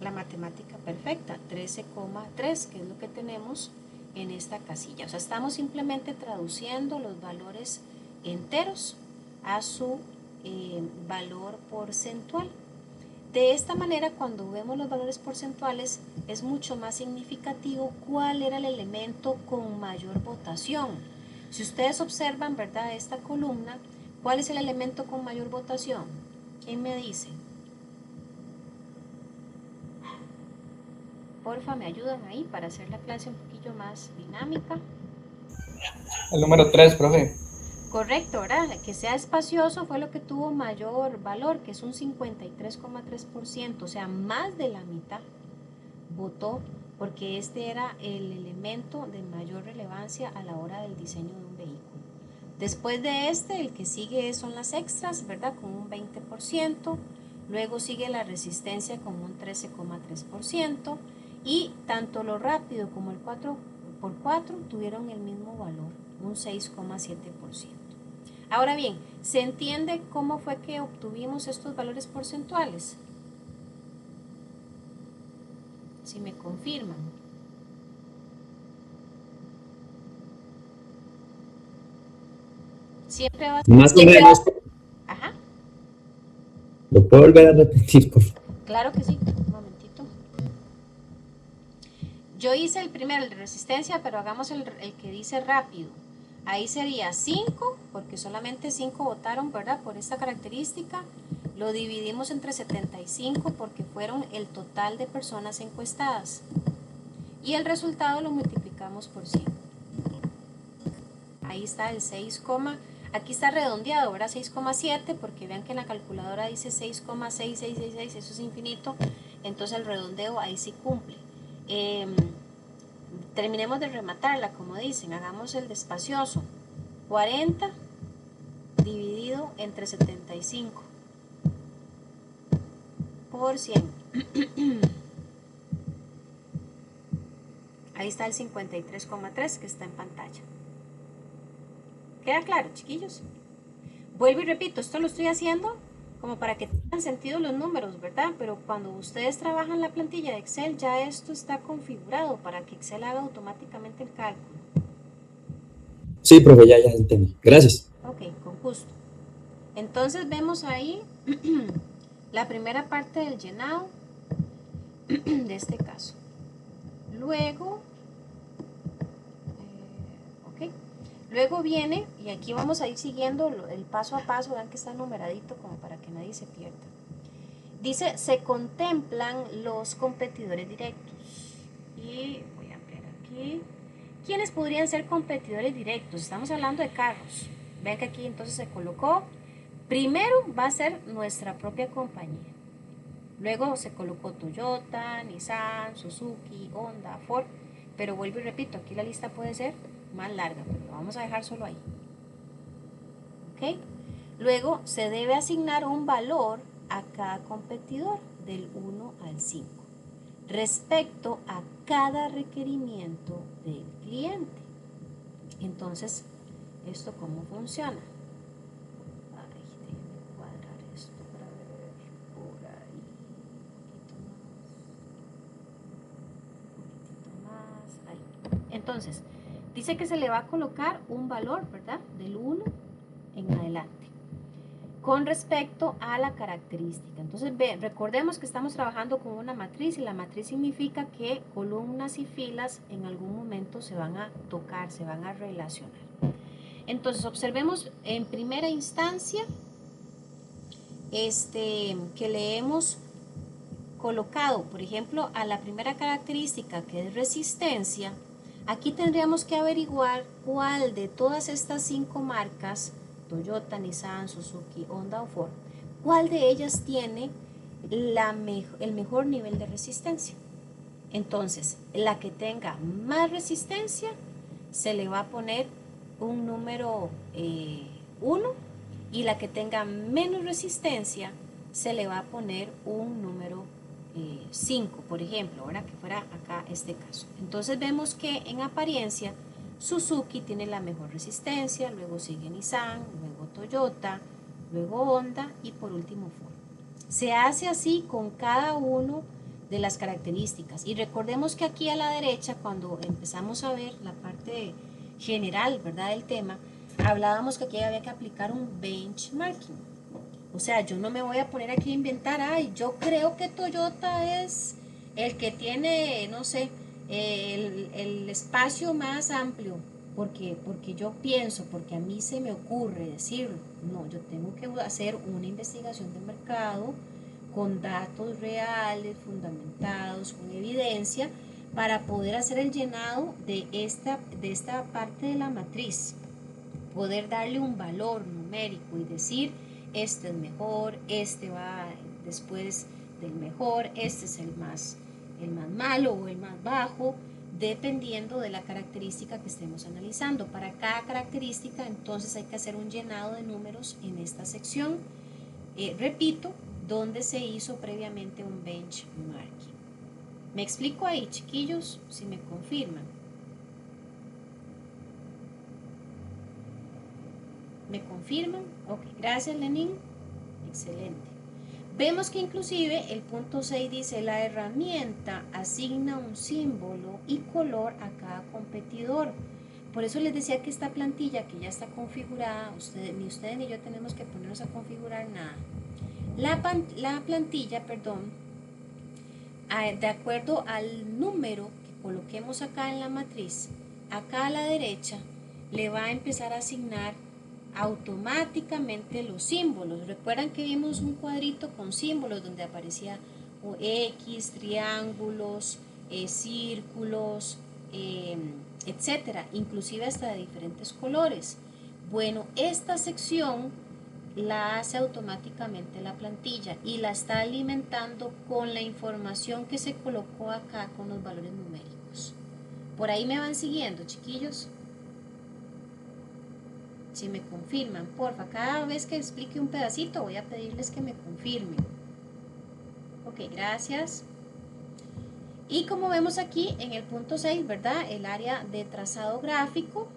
la matemática perfecta, 13,3, que es lo que tenemos en esta casilla. O sea, estamos simplemente traduciendo los valores enteros a su valor porcentual. De esta manera, cuando vemos los valores porcentuales, es mucho más significativo cuál era el elemento con mayor votación. Si ustedes observan, ¿verdad?, esta columna, ¿cuál es el elemento con mayor votación? ¿Quién me dice? Porfa, me ayudan ahí para hacer la clase un poquillo más dinámica.
El número 3, profe.
Correcto, ¿verdad? Que sea espacioso fue lo que tuvo mayor valor, que es un 53,3%, o sea, más de la mitad votó porque este era el elemento de mayor relevancia a la hora del diseño de un vehículo. Después de este, el que sigue son las extras, ¿verdad? Con un 20%, luego sigue la resistencia con un 13,3%, y tanto lo rápido como el 4x4 tuvieron el mismo valor, un 6,7%. Ahora bien, ¿se entiende cómo fue que obtuvimos estos valores porcentuales? Si me confirman. Siempre va a ser...
Más o menos.
Ajá.
¿Lo puedo volver a repetir, por favor?
Claro que sí, un momentito. Yo hice el primero, el de resistencia, pero hagamos el que dice rápido. Ahí sería 5, porque solamente 5 votaron, ¿verdad?, por esta característica. Lo dividimos entre 75 porque fueron el total de personas encuestadas. Y el resultado lo multiplicamos por 100. Ahí está el 6, aquí está redondeado, ¿verdad? 6,7, porque vean que en la calculadora dice 6,6666, eso es infinito. Entonces el redondeo ahí sí cumple. Terminemos de rematarla, como dicen, hagamos el despacioso. 40 dividido entre 75 por 100. Ahí está el 53,3 que está en pantalla. ¿Queda claro, chiquillos? Vuelvo y repito, esto lo estoy haciendo como para que tengan sentido los números, ¿verdad? Pero cuando ustedes trabajan la plantilla de Excel, ya esto está configurado para que Excel haga automáticamente el cálculo.
Sí, profe, ya entendí. Gracias.
Ok, con gusto. Entonces vemos ahí la primera parte del llenado de este caso. Luego, ok, luego viene, y aquí vamos a ir siguiendo el paso a paso, vean que está numeradito como para que nadie se pierda. Dice, se contemplan los competidores directos. Y voy a ampliar aquí. ¿Quiénes podrían ser competidores directos? Estamos hablando de carros. Vean que aquí entonces se colocó. Primero va a ser nuestra propia compañía. Luego se colocó Toyota, Nissan, Suzuki, Honda, Ford. Pero vuelvo y repito, aquí la lista puede ser más larga, pero lo vamos a dejar solo ahí. ¿Ok? Luego se debe asignar un valor a cada competidor del 1 al 5 respecto a cada requerimiento del cliente. Entonces, ¿esto cómo funciona? Ay, déjenme cuadrar esto para ver por ahí un poquitito más, ahí. Entonces, dice que se le va a colocar un valor, ¿verdad?, del 1 en adelante. con respecto a la característica. Entonces, recordemos que estamos trabajando con una matriz y la matriz significa que columnas y filas en algún momento se van a tocar, se van a relacionar. Entonces, observemos en primera instancia que le hemos colocado, por ejemplo, a la primera característica que es resistencia. Aquí tendríamos que averiguar cuál de todas estas 5 marcas, Toyota, Nissan, Suzuki, Honda o Ford, cuál de ellas tiene el mejor nivel de resistencia. Entonces, la que tenga más resistencia se le va a poner un número 1 y la que tenga menos resistencia se le va a poner un número 5, por ejemplo, ahora que fuera acá este caso. Entonces vemos que en apariencia Suzuki tiene la mejor resistencia, luego sigue Nissan, luego Toyota, luego Honda y por último Ford. Se hace así con cada uno de las características y recordemos que aquí a la derecha, cuando empezamos a ver la parte general, ¿verdad?, del tema, hablábamos que aquí había que aplicar un benchmarking. O sea, yo no me voy a poner aquí a inventar, ay, yo creo que Toyota es el que tiene, no sé, el espacio más amplio, porque yo pienso, porque a mí se me ocurre decirlo. No, yo tengo que hacer una investigación de mercado con datos reales, fundamentados, con evidencia, para poder hacer el llenado de esta parte de la matriz, poder darle un valor numérico y decir, este es mejor, este va después del mejor, este es el más malo o el más bajo, dependiendo de la característica que estemos analizando. Para cada característica, entonces hay que hacer un llenado de números en esta sección, repito, donde se hizo previamente un benchmarking. ¿Me explico ahí, chiquillos? Si me confirman. ¿Me confirman? Ok, gracias, Lenín. Excelente. Vemos que inclusive el punto 6 dice, la herramienta asigna un símbolo y color a cada competidor. Por eso les decía que esta plantilla que ya está configurada, ni ustedes ni yo tenemos que ponernos a configurar nada. La plantilla, de acuerdo al número que coloquemos acá en la matriz, acá a la derecha, le va a empezar a asignar automáticamente los símbolos. Recuerdan que vimos un cuadrito con símbolos donde aparecía X, triángulos, círculos, etcétera, inclusive hasta de diferentes colores. Bueno, esta sección la hace automáticamente la plantilla y la está alimentando con la información que se colocó acá con los valores numéricos. Por ahí me van siguiendo, chiquillos. Si me confirman, porfa, cada vez que explique un pedacito voy a pedirles que me confirmen. Ok, gracias. Y como vemos aquí en el punto 6, ¿verdad? El área de trazado gráfico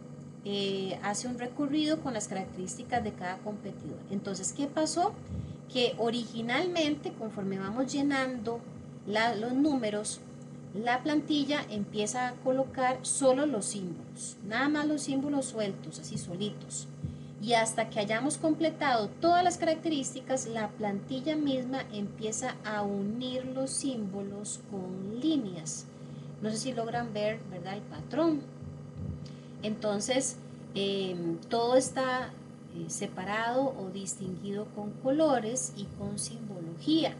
hace un recorrido con las características de cada competidor. Entonces, ¿qué pasó? Que originalmente, conforme vamos llenando los números, la plantilla empieza a colocar solo los símbolos, nada más los símbolos sueltos, así solitos. Y hasta que hayamos completado todas las características, la plantilla misma empieza a unir los símbolos con líneas. No sé si logran ver, ¿verdad?, el patrón. Entonces, todo está separado o distinguido con colores y con simbología,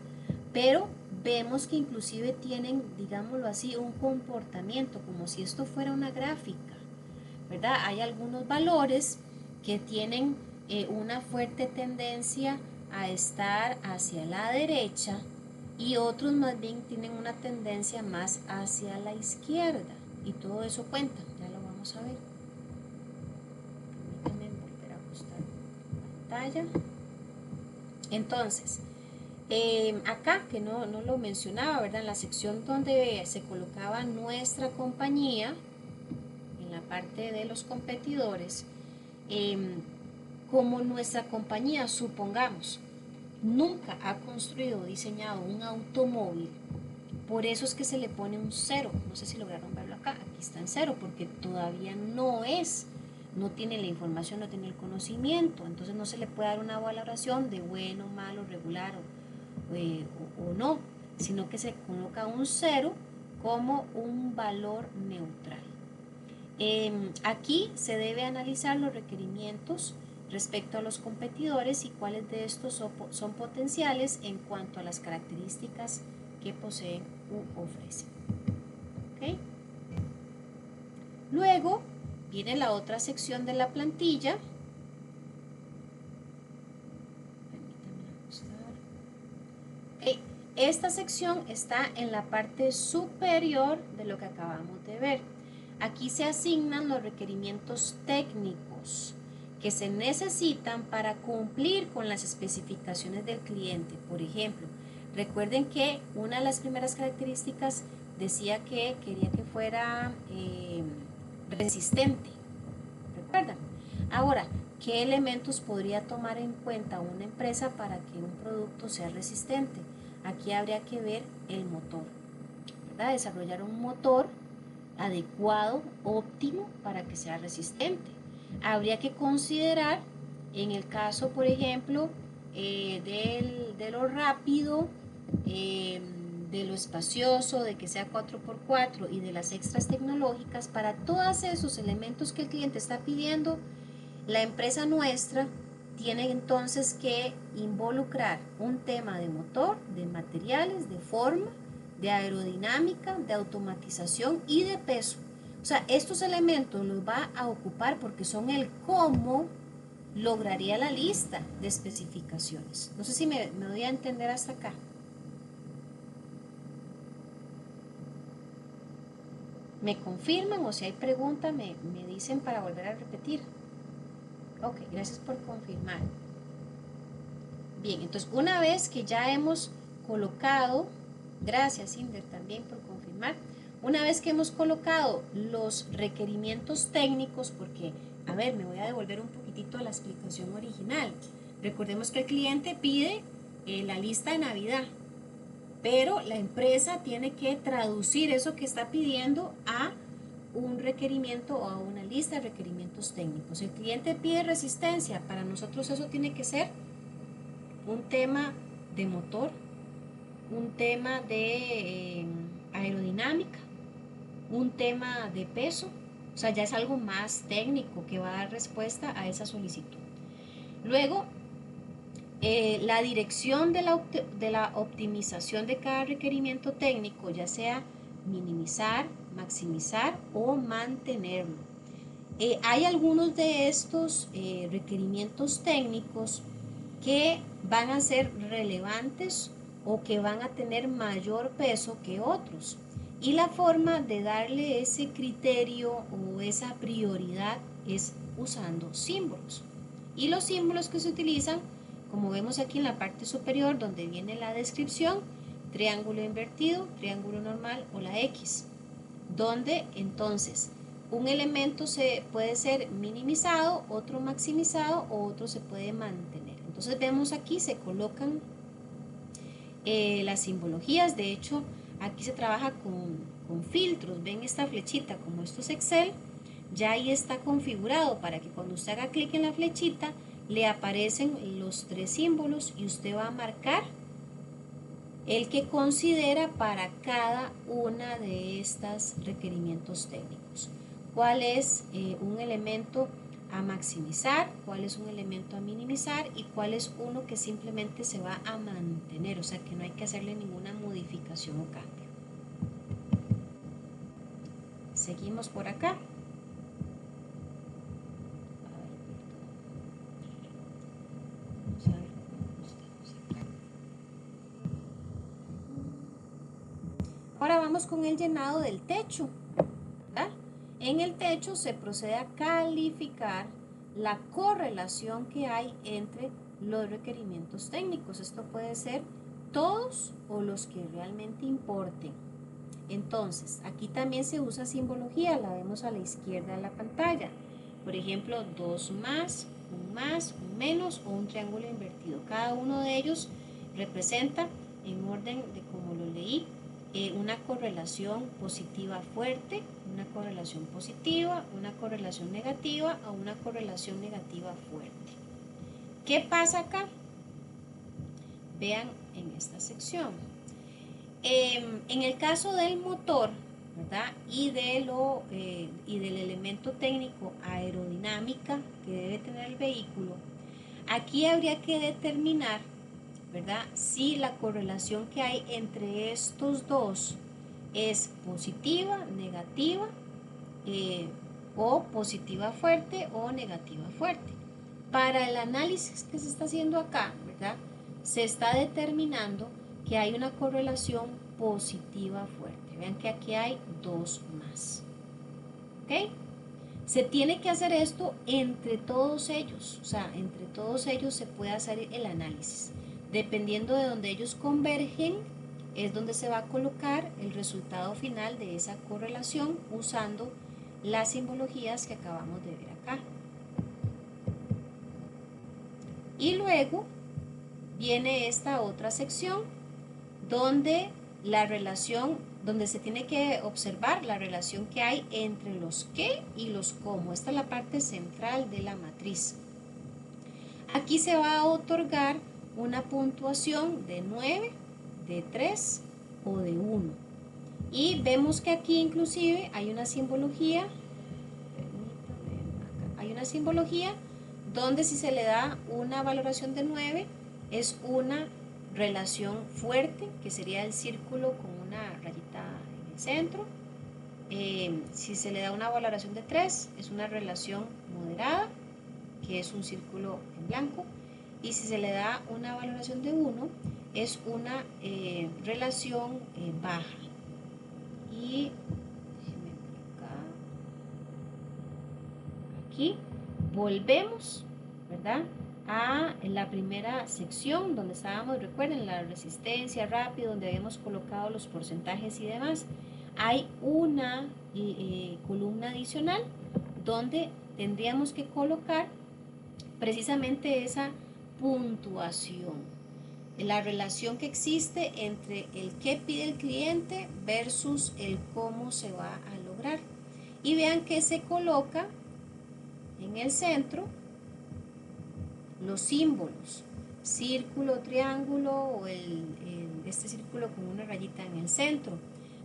pero vemos que inclusive tienen, digámoslo así, un comportamiento, como si esto fuera una gráfica, ¿verdad? Hay algunos valores que tienen una fuerte tendencia a estar hacia la derecha y otros más bien tienen una tendencia más hacia la izquierda, y todo eso cuenta, ya lo vamos a ver. Permítanme volver a ajustar la pantalla. Entonces, acá, que no lo mencionaba, ¿verdad?, en la sección donde se colocaba nuestra compañía, en la parte de los competidores, como nuestra compañía, supongamos, nunca ha construido o diseñado un automóvil, por eso es que se le pone un 0. No sé si lograron verlo acá, aquí está en 0, porque todavía no es no tiene la información, no tiene el conocimiento, entonces no se le puede dar una valoración de bueno, malo, regular o no, sino que se coloca un 0 como un valor neutral. Aquí se debe analizar los requerimientos respecto a los competidores y cuáles de estos son potenciales en cuanto a las características que poseen u ofrecen. ¿Okay? Luego viene la otra sección de la plantilla. Permítanme ajustar. Okay. Esta sección está en la parte superior de lo que acabamos de ver. Aquí se asignan los requerimientos técnicos que se necesitan para cumplir con las especificaciones del cliente. Por ejemplo, recuerden que una de las primeras características decía que quería que fuera resistente. ¿Recuerdan? Ahora, ¿qué elementos podría tomar en cuenta una empresa para que un producto sea resistente? Aquí habría que ver el motor, ¿verdad? Desarrollar un motor adecuado, óptimo para que sea resistente. Habría que considerar, en el caso, por ejemplo, de lo rápido, de lo espacioso, de que sea 4x4 y de las extras tecnológicas, para todos esos elementos que el cliente está pidiendo, la empresa nuestra tiene entonces que involucrar un tema de motor, de materiales, de forma, de aerodinámica, de automatización y de peso. O sea, estos elementos los va a ocupar porque son el cómo lograría la lista de especificaciones. No sé si me doy a entender hasta acá. ¿Me confirman o si hay pregunta me dicen para volver a repetir? Ok, gracias por confirmar. Bien, entonces una vez que ya hemos colocado, gracias Inder también por confirmar, una vez que hemos colocado los requerimientos técnicos, porque, a ver, me voy a devolver un poquitito a la explicación original. Recordemos que el cliente pide la lista de Navidad, pero la empresa tiene que traducir eso que está pidiendo a un requerimiento o a una lista de requerimientos técnicos. El cliente pide resistencia, para nosotros eso tiene que ser un tema de motor, un tema de aerodinámica, un tema de peso, o sea, ya es algo más técnico que va a dar respuesta a esa solicitud. Luego, la dirección de la optimización de cada requerimiento técnico, ya sea minimizar, maximizar o mantenerlo. Hay algunos de estos requerimientos técnicos que van a ser relevantes o que van a tener mayor peso que otros. Y la forma de darle ese criterio o esa prioridad es usando símbolos. Y los símbolos que se utilizan, como vemos aquí en la parte superior donde viene la descripción, triángulo invertido, triángulo normal o la X, donde entonces un elemento puede ser minimizado, otro maximizado o otro se puede mantener. Entonces vemos aquí se colocan las simbologías. De hecho, aquí se trabaja con filtros. Ven esta flechita, como esto es Excel, ya ahí está configurado para que cuando usted haga clic en la flechita le aparecen los 3 símbolos y usted va a marcar el que considera para cada una de estas requerimientos técnicos. ¿Cuál es un elemento a maximizar? ¿Cuál es un elemento a minimizar? ¿Y cuál es uno que simplemente se va a mantener? O sea, que no hay que hacerle ninguna modificación o cambio. Seguimos por acá. Ahora vamos con el llenado del techo, ¿verdad? En el techo se procede a calificar la correlación que hay entre los requerimientos técnicos. Esto puede ser todos o los que realmente importen. Entonces, aquí también se usa simbología, la vemos a la izquierda de la pantalla. Por ejemplo, 2 más, un menos o un triángulo invertido. Cada uno de ellos representa, en orden de como lo leí, una correlación positiva fuerte, una correlación positiva, una correlación negativa o una correlación negativa fuerte. ¿Qué pasa acá? Vean en esta sección. En el caso del motor, ¿verdad? Y del elemento técnico aerodinámica que debe tener el vehículo, aquí habría que determinar, ¿verdad?, si la correlación que hay entre estos dos es positiva, negativa, o positiva fuerte o negativa fuerte. Para el análisis que se está haciendo acá, ¿verdad?, se está determinando que hay una correlación positiva fuerte. Vean que aquí hay dos más. ¿Ok? Se tiene que hacer esto entre todos ellos, o sea, entre todos ellos se puede hacer el análisis. Dependiendo de donde ellos convergen, es donde se va a colocar el resultado final de esa correlación usando las simbologías que acabamos de ver acá. Y luego viene esta otra sección donde donde se tiene que observar la relación que hay entre los qué y los cómo. Esta es la parte central de la matriz. Aquí se va a otorgar una puntuación de 9, de 3 o de 1. Y vemos que aquí inclusive hay una simbología, donde si se le da una valoración de 9 es una relación fuerte, que sería el círculo con una rayita en el centro. Si se le da una valoración de 3 es una relación moderada, que es un círculo en blanco. Y si se le da una valoración de 1 es una relación baja. Y aquí volvemos, ¿verdad?, a la primera sección donde estábamos, recuerden, la resistencia rápida, donde habíamos colocado los porcentajes y demás. Hay una columna adicional donde tendríamos que colocar precisamente esa puntuación, la relación que existe entre el que pide el cliente versus el cómo se va a lograr. Y vean que se coloca en el centro los símbolos, círculo, triángulo o este círculo con una rayita en el centro,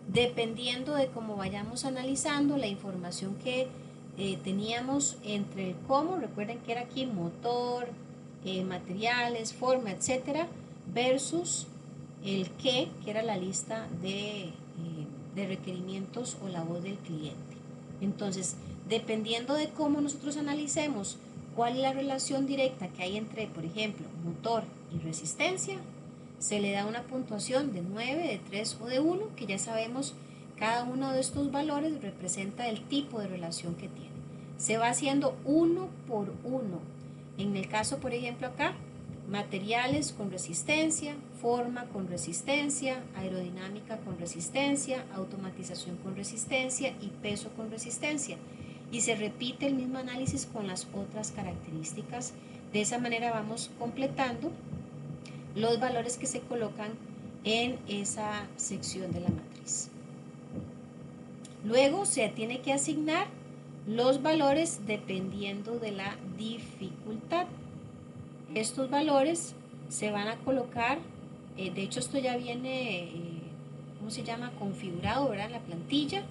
dependiendo de cómo vayamos analizando la información que teníamos entre el cómo. Recuerden que era aquí motor, materiales, forma, etcétera, versus el qué, que era la lista de requerimientos o la voz del cliente. Entonces, dependiendo de cómo nosotros analicemos cuál es la relación directa que hay entre, por ejemplo, motor y resistencia, se le da una puntuación de 9, de 3 o de 1, que ya sabemos cada uno de estos valores representa el tipo de relación que tiene. Se va haciendo uno por uno. En el caso, por ejemplo, acá, materiales con resistencia, forma con resistencia, aerodinámica con resistencia, automatización con resistencia y peso con resistencia. Y se repite el mismo análisis con las otras características. De esa manera vamos completando los valores que se colocan en esa sección de la matriz. Luego se tiene que asignar los valores dependiendo de la dificultad. Estos valores se van a colocar, de hecho esto ya viene, ¿cómo se llama?, configurado, ¿verdad?, en la plantilla.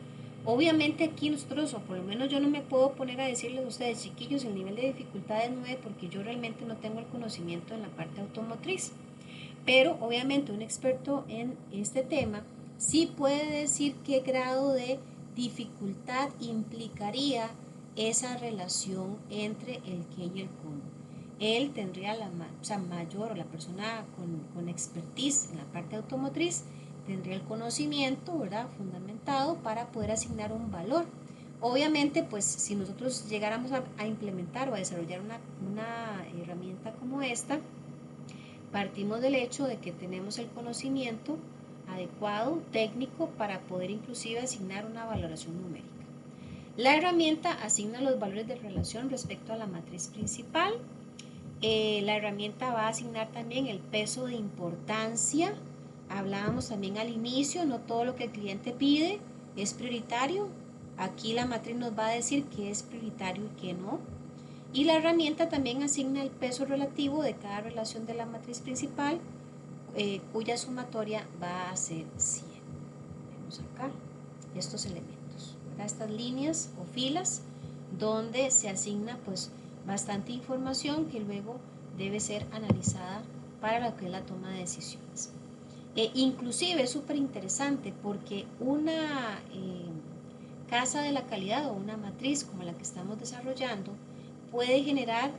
Obviamente aquí nosotros, o por lo menos yo no me puedo poner a decirles a ustedes, chiquillos, el nivel de dificultad es 9, porque yo realmente no tengo el conocimiento en la parte automotriz. Pero obviamente un experto en este tema sí puede decir qué grado de dificultad implicaría esa relación entre el qué y el cómo. Él tendría mayor, o la persona con expertise en la parte automotriz, tendría el conocimiento, ¿verdad?, fundamentado para poder asignar un valor. Obviamente, pues si nosotros llegáramos a implementar o a desarrollar una herramienta como esta, partimos del hecho de que tenemos el conocimiento adecuado, técnico, para poder inclusive asignar una valoración numérica. La herramienta asigna los valores de relación respecto a la matriz principal. La herramienta va a asignar también el peso de importancia. Hablábamos también al inicio, no todo lo que el cliente pide es prioritario. Aquí la matriz nos va a decir qué es prioritario y qué no. Y la herramienta también asigna el peso relativo de cada relación de la matriz principal, cuya sumatoria va a ser 100. Vemos acá estos elementos, ¿verdad? Estas líneas o filas donde se asigna pues bastante información que luego debe ser analizada para lo que es la toma de decisiones. Inclusive es súper interesante porque una casa de la calidad o una matriz como la que estamos desarrollando puede generar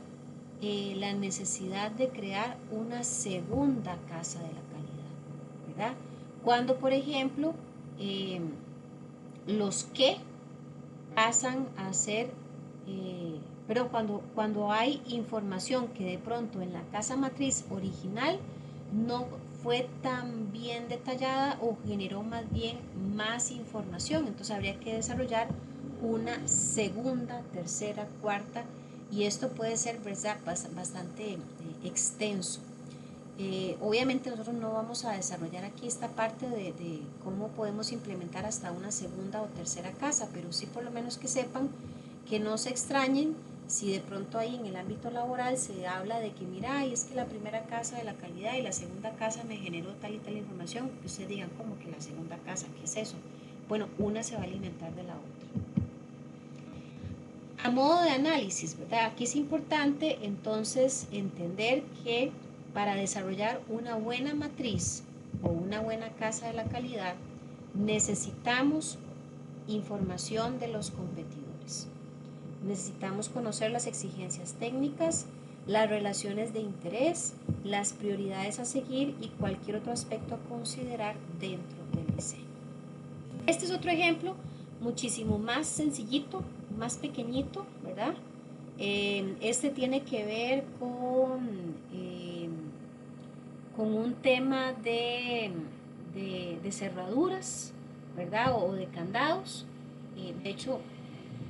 la necesidad de crear una segunda casa de la calidad, ¿verdad? Cuando, por ejemplo, los que pasan a ser, pero cuando hay información que de pronto en la casa matriz original no fue tan bien detallada o generó más bien más información, entonces habría que desarrollar una segunda, tercera, cuarta, y esto puede ser, ¿verdad?, bastante extenso. Obviamente nosotros no vamos a desarrollar aquí esta parte de cómo podemos implementar hasta una segunda o tercera casa, pero sí por lo menos que sepan, que no se extrañen si de pronto ahí en el ámbito laboral se habla de que mira, es que la primera casa de la calidad y la segunda casa me generó tal y tal información, que ustedes digan, ¿cómo que la segunda casa? ¿Qué es eso? Bueno, una se va a alimentar de la otra. A modo de análisis, ¿verdad? Aquí es importante entonces entender que para desarrollar una buena matriz o una buena casa de la calidad necesitamos información de los competidores. Necesitamos conocer las exigencias técnicas, las relaciones de interés, las prioridades a seguir y cualquier otro aspecto a considerar dentro del diseño. Este es otro ejemplo muchísimo más sencillito, más pequeñito, ¿verdad? Este tiene que ver con un tema de cerraduras, ¿verdad? O de candados. De hecho,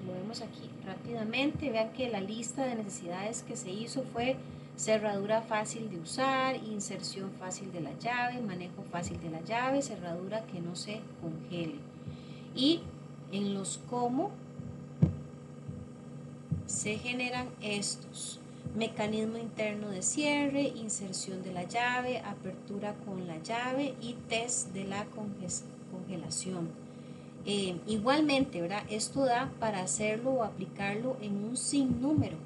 lo vemos aquí rápidamente. Vean que la lista de necesidades que se hizo fue cerradura fácil de usar, inserción fácil de la llave, manejo fácil de la llave, cerradura que no se congele. Y en los cómo se generan estos: mecanismo interno de cierre, inserción de la llave, apertura con la llave y test de la congelación. Igualmente, ¿verdad? Esto da para hacerlo o aplicarlo en un sinnúmero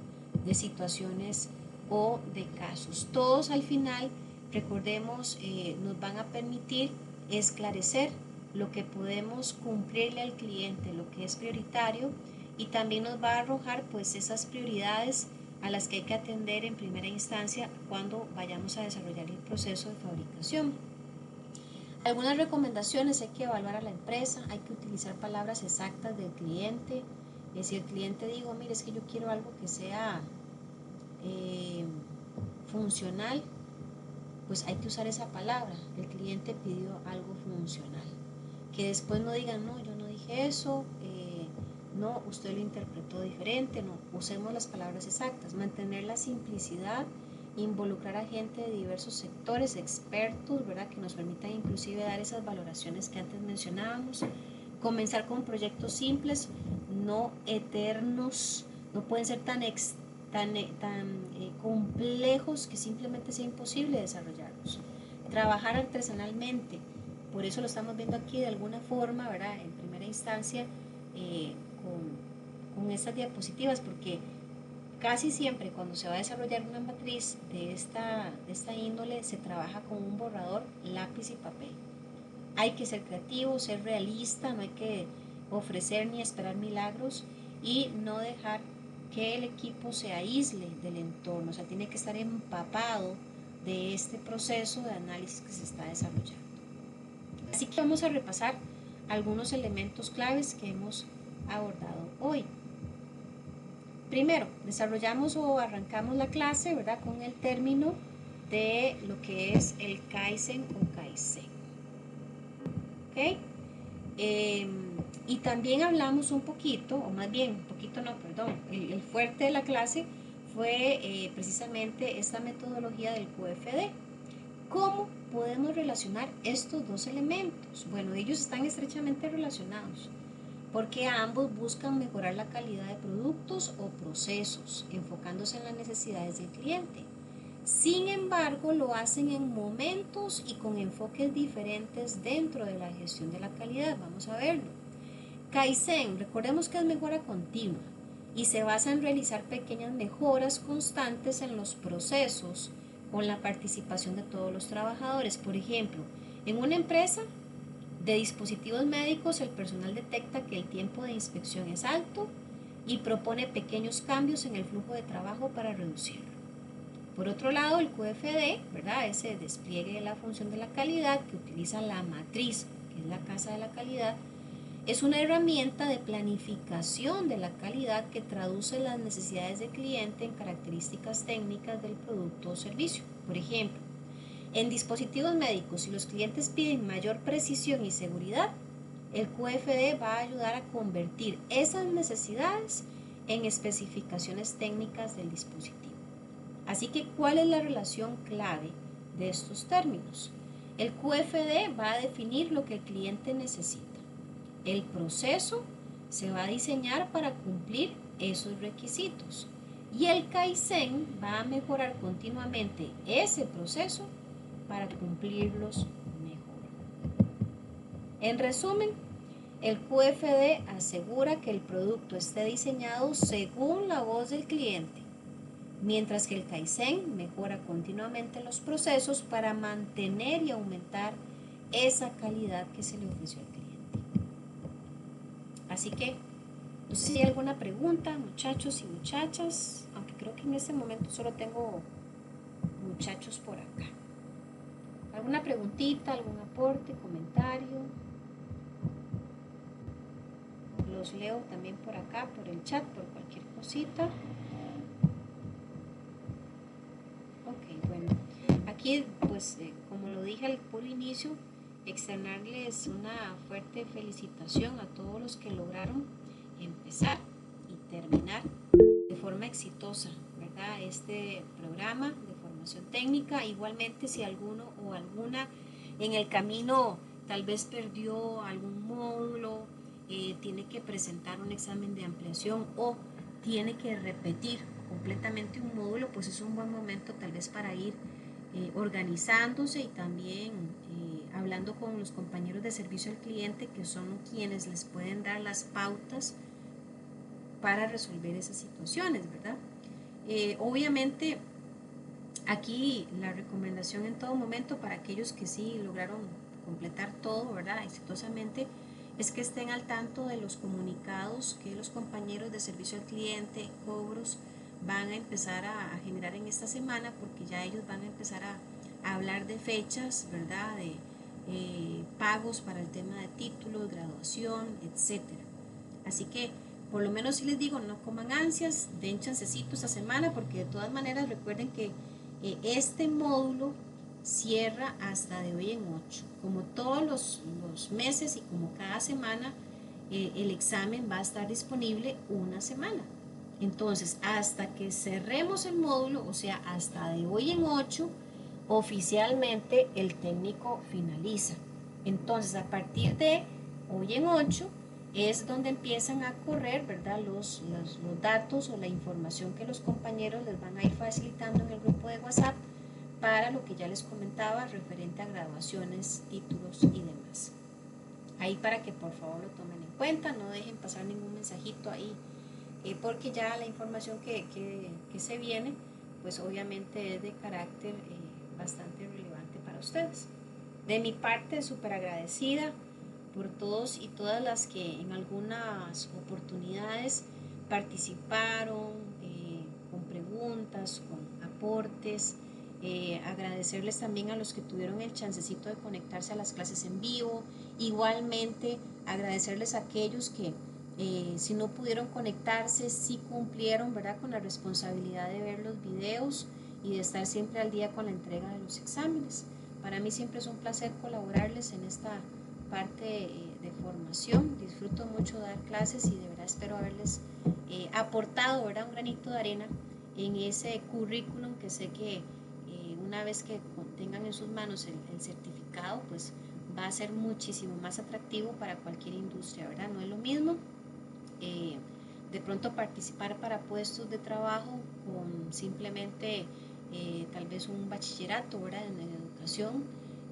de situaciones o de casos. Todos al final, recordemos, nos van a permitir esclarecer lo que podemos cumplirle al cliente, lo que es prioritario, y también nos va a arrojar pues esas prioridades a las que hay que atender en primera instancia cuando vayamos a desarrollar el proceso de fabricación. Algunas recomendaciones: hay que evaluar a la empresa, hay que utilizar palabras exactas del cliente. Si el cliente digo, mire, es que yo quiero algo que sea funcional, pues hay que usar esa palabra. El cliente pidió algo funcional. Que después no digan, no, yo no dije eso, no, usted lo interpretó diferente. No, usemos las palabras exactas. Mantener la simplicidad, involucrar a gente de diversos sectores, expertos, ¿verdad?, que nos permitan inclusive dar esas valoraciones que antes mencionábamos. Comenzar con proyectos simples, no eternos, no pueden ser tan complejos que simplemente sea imposible desarrollarlos. Trabajar artesanalmente, por eso lo estamos viendo aquí de alguna forma, ¿verdad?, en primera instancia, con estas diapositivas, porque casi siempre cuando se va a desarrollar una matriz de esta índole se trabaja con un borrador, lápiz y papel. Hay que ser creativo, ser realista, no hay que ofrecer ni esperar milagros y no dejar que el equipo se aísle del entorno, o sea, tiene que estar empapado de este proceso de análisis que se está desarrollando. Así que vamos a repasar algunos elementos claves que hemos abordado hoy. Primero, desarrollamos o arrancamos la clase, ¿verdad?, con el término de lo que es el Kaizen o Kaizen. ¿Ok? Y también hablamos un poquito, o más bien, un poquito no, perdón, el fuerte de la clase fue precisamente esta metodología del QFD. ¿Cómo podemos relacionar estos dos elementos? Bueno, ellos están estrechamente relacionados. porque ambos buscan mejorar la calidad de productos o procesos, enfocándose en las necesidades del cliente. Sin embargo, lo hacen en momentos y con enfoques diferentes dentro de la gestión de la calidad. Vamos a verlo. Kaizen, recordemos que es mejora continua y se basa en realizar pequeñas mejoras constantes en los procesos con la participación de todos los trabajadores. Por ejemplo, en una empresa de dispositivos médicos, el personal detecta que el tiempo de inspección es alto y propone pequeños cambios en el flujo de trabajo para reducirlo. Por otro lado, el QFD, ¿verdad? Ese despliegue de la función de la calidad que utiliza la matriz, que es la casa de la calidad, es una herramienta de planificación de la calidad que traduce las necesidades del cliente en características técnicas del producto o servicio. Por ejemplo, en dispositivos médicos, si los clientes piden mayor precisión y seguridad, el QFD va a ayudar a convertir esas necesidades en especificaciones técnicas del dispositivo. Así que, ¿cuál es la relación clave de estos términos? El QFD va a definir lo que el cliente necesita. El proceso se va a diseñar para cumplir esos requisitos. Y el Kaizen va a mejorar continuamente ese proceso para cumplirlos mejor. En resumen, el QFD asegura que el producto esté diseñado según la voz del cliente, mientras que el Kaizen mejora continuamente los procesos para mantener y aumentar esa calidad que se le ofreció al cliente. Así que, no sé si hay alguna pregunta, muchachos y muchachas, aunque creo que en este momento solo tengo muchachos por acá. ¿Alguna preguntita, algún aporte, comentario? Los leo también por acá, por el chat, por cualquier cosita. Ok, bueno. Aquí, pues, como lo dije al puro inicio, externarles una fuerte felicitación a todos los que lograron empezar y terminar de forma exitosa, ¿verdad? Este programa de formación técnica. Igualmente, si alguno o alguna en el camino tal vez perdió algún módulo, tiene que presentar un examen de ampliación o tiene que repetir completamente un módulo, pues es un buen momento tal vez para ir organizándose y también hablando con los compañeros de servicio al cliente, que son quienes les pueden dar las pautas para resolver esas situaciones, ¿verdad? Obviamente aquí la recomendación en todo momento para aquellos que sí lograron completar todo, ¿verdad?, exitosamente, es que estén al tanto de los comunicados que los compañeros de servicio al cliente, cobros, van a empezar a generar en esta semana, porque ya ellos van a empezar a hablar de fechas, ¿verdad?, de pagos para el tema de títulos, graduación, etcétera. Así que por lo menos si les digo, no coman ansias, den chancecito esta semana, porque de todas maneras recuerden que este módulo cierra hasta de hoy en 8. Como todos los meses y como cada semana, el examen va a estar disponible una semana. Entonces, hasta que cerremos el módulo, o sea, hasta de hoy en 8, oficialmente el técnico finaliza. Entonces, a partir de hoy en 8, es donde empiezan a correr, ¿verdad?, los datos o la información que los compañeros les van a ir facilitando en el grupo de WhatsApp para lo que ya les comentaba referente a graduaciones, títulos y demás. Ahí para que por favor lo tomen en cuenta, no dejen pasar ningún mensajito ahí, porque ya la información que se viene, pues obviamente es de carácter bastante relevante para ustedes. De mi parte, súper agradecida por todos y todas las que en algunas oportunidades participaron con preguntas, con aportes. Agradecerles también a los que tuvieron el chancecito de conectarse a las clases en vivo. Igualmente agradecerles a aquellos que si no pudieron conectarse, sí cumplieron, ¿verdad?, con la responsabilidad de ver los videos y de estar siempre al día con la entrega de los exámenes. Para mí siempre es un placer colaborarles en esta parte de formación. Disfruto mucho dar clases y de verdad espero haberles aportado, ¿verdad?, un granito de arena en ese currículum que sé que una vez que tengan en sus manos el certificado, pues va a ser muchísimo más atractivo para cualquier industria, ¿verdad? No es lo mismo de pronto participar para puestos de trabajo con simplemente tal vez un bachillerato, ¿verdad? En educación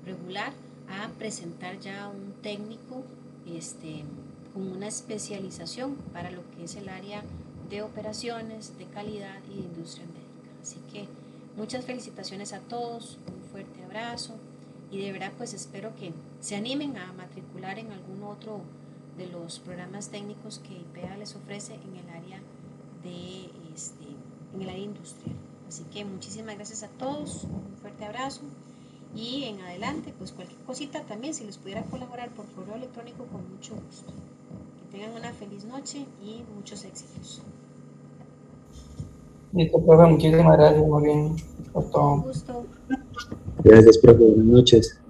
regular, a presentar ya un técnico con una especialización para lo que es el área de operaciones, de calidad y de industria médica. Así que muchas felicitaciones a todos, un fuerte abrazo y de verdad pues espero que se animen a matricular en algún otro de los programas técnicos que IPEA les ofrece en el área en el área industrial. Así que muchísimas gracias a todos, un fuerte abrazo y en adelante pues cualquier cosita también si les pudiera colaborar por correo electrónico con mucho gusto. Que tengan una feliz noche y muchos éxitos.
Listo, profe, muchísimas gracias, muy bien por
Con todo
todo.
gusto,
Gracias, profe. Buenas noches.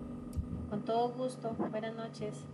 con todo gusto. Buenas noches.